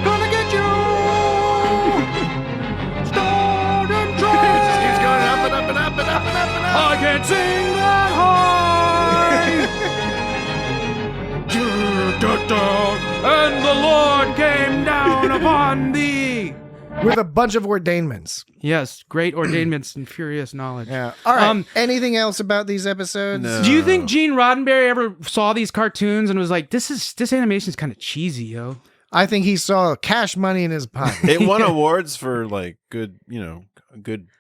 Gonna get you. Start and try. It just keeps going up and up and up and up and up and up. I can't sing that high. And the Lord came down upon thee. With a bunch of ordainments. Yes, great ordainments and furious knowledge. Yeah. All right. Anything else about these episodes? No. Do you think Gene Roddenberry ever saw these cartoons and was like, this animation is kind of cheesy, yo? I think he saw cash money in his pocket. It won awards for like good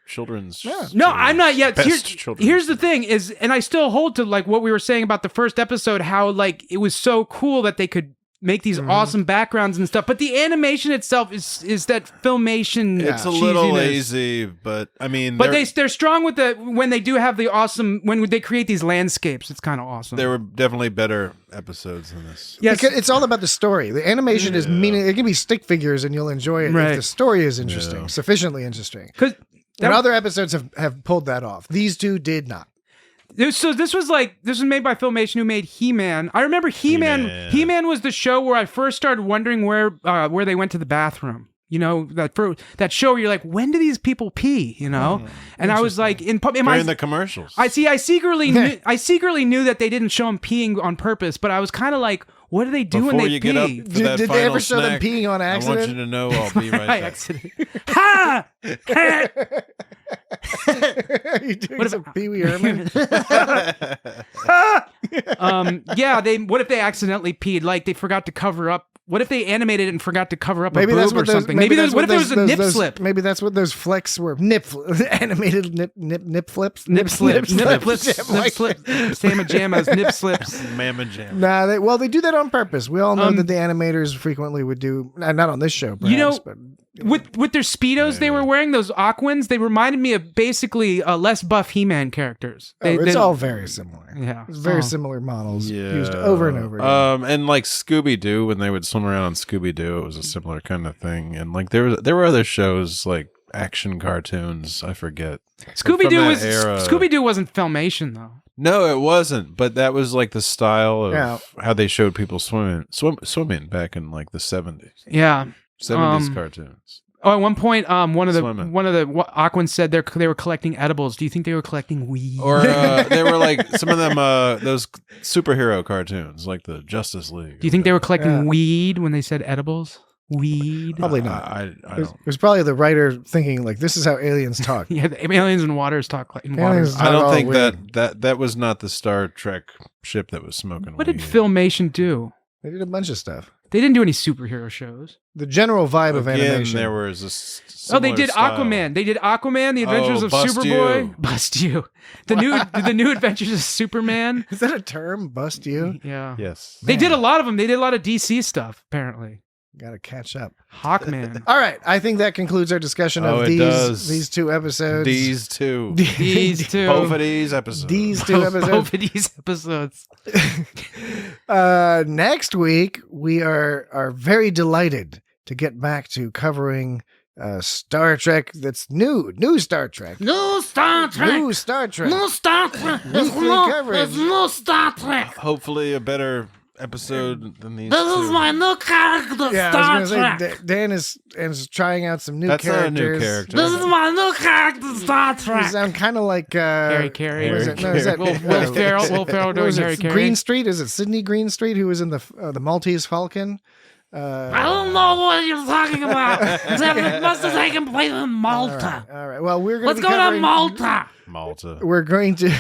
children's. Yeah. No, I'm not yet. Children's. Here's the thing is, and I still hold to like what we were saying about the first episode, how like it was so cool that they could make these awesome backgrounds and stuff, but the animation itself is that filmation. It's a little lazy, but I mean, but they're strong with when they do have the awesome when they create these landscapes. It's kind of awesome. There were definitely better episodes than this. Yes, because it's all about the story. The animation is meaning it can be stick figures and you'll enjoy it if the story is interesting, sufficiently interesting. Because other episodes have pulled that off. These two did not. So this was made by Filmation, who made He-Man. I remember He-Man. He-Man was the show where I first started wondering where they went to the bathroom. You know, that show where you're like, when do these people pee? You know, and I was like, in the commercials. I secretly knew that they didn't show them peeing on purpose, but I was kind of like, what do they do when they pee? Did they ever show them peeing on accident? I want you to know I'll be right back. Accident. Ha! Are you doing some Pee Wee Herman? Yeah, what if they accidentally peed? Like they forgot to cover up What if they animated it and forgot to cover up Maybe a that's boob what or those, something? maybe Maybe that's what if there was a nip those- slip? Maybe that's what those flicks were. Animated nip flips. Nip slips. Nip flips. flips. Nip slips. Sama Jamma's nip slips. Mamma Jam. Nah, they do that on purpose. We all know that the animators frequently would do, not on this show, perhaps, You know, but with their Speedos they were wearing, those Aquans, they reminded me of basically less buff He-Man characters. it's all very similar. Yeah. It's very Oh. similar models used over and over again. And like Scooby-Doo, when they would swim around on Scooby-Doo, it was a similar kind of thing. And like there were other shows like action cartoons, I forget. Scooby-Doo wasn't Filmation though. No, it wasn't. But that was like the style of Yeah. how they showed people swimming back in like the 70s. Yeah. 70s cartoons. Oh, at one point, one of the Swimming. Aquans said they were collecting edibles. Do you think they were collecting weed? Or they were like some of them those superhero cartoons, like the Justice League. Do you think they were collecting Yeah. weed when they said edibles? Weed. Probably not. I It don't. was probably the writer thinking like, this is how aliens talk. Yeah, the aliens and waters talk in water. Aliens- I don't all think weird. that was not the Star Trek ship that was smoking What weed. did Filmation do? They did a bunch of stuff. They didn't do any superhero shows. The general vibe of Again, animation. there was a Oh, they similar did style. Aquaman. They did Aquaman, The Adventures of Bust Superboy. You. Bust you. The new Adventures of Superman. Is that a term? Bust you? Yeah. Yes. They did a lot of them. They did a lot of DC stuff, apparently. Got to catch up. Hawkman. All right. I think that concludes our discussion Oh, of it does. these two episodes. These two. These two. Both of these episodes. These two episodes. Both of these episodes. Next week, we are very delighted to get back to covering Star Trek that's new Star Trek. New Star Trek. New Star Trek. New Star Trek. Weekly coverage. It's new Star Trek. Hopefully a better episode than these This two. is my new character, Yeah, Star I was going Trek. to say, Dan is trying out some new That's not a characters. new character. This is my new character, Star You Trek. sound kind of like Harry Carey. what is it? No, is that Will Ferrell. Will Ferrell what doing was it? Harry Carey. Greenstreet? Is it Sidney Greenstreet who was in the Maltese Falcon? I don't know what you're talking about. Except it must have taken place in Malta. All right. Well, we're going Let's to go to Malta. Malta. We're going to.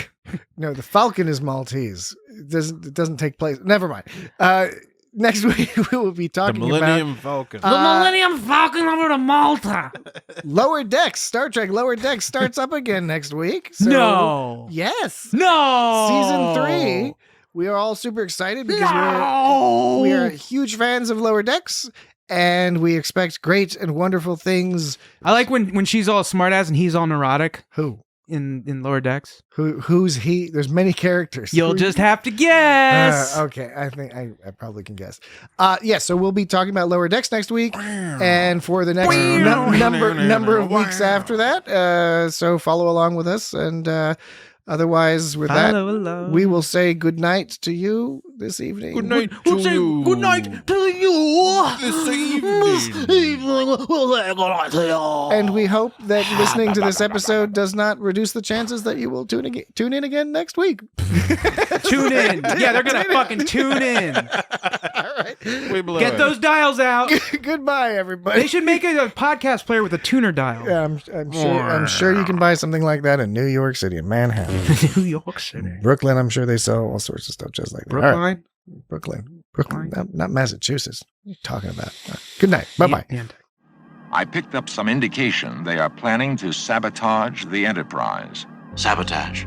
No, the Falcon is Maltese. It doesn't take place. Never mind. Next week we will be The talking Millennium Falcon. The Millennium Falcon over to Malta. about Lower Decks. Star Trek Lower Decks starts up again next week. So, No. Yes. No. Season 3. We are all super excited because No. we are huge fans of Lower Decks, and we expect great and wonderful things. I like when she's all smartass and he's all neurotic Who? in Lower Decks. Who's he? There's many characters. You'll Who- just have to guess. Okay, I think I probably can guess. So we'll be talking about Lower Decks next week, and for the next number of weeks after that. So follow along with us, and otherwise, with Follow that, along. we will say good night to you this evening. Good night We'll to say you. good night to you. This This evening, we'll say good night to you. And we hope that listening to this episode does not reduce the chances that you will tune in again next week. Tune in. Yeah, they're gonna fucking tune in. All right. We blew Get it. those dials out. Goodbye, everybody. They should make a podcast player with a tuner dial. Yeah, I'm sure you can buy something like that in New York City and Manhattan. New York City. Brooklyn, I'm sure they sell all sorts of stuff just like that. All right. Brookline. Brooklyn, not Massachusetts. What are you talking about? All right. Good night. Bye-bye. I picked up some indication they are planning to sabotage the Enterprise. Sabotage.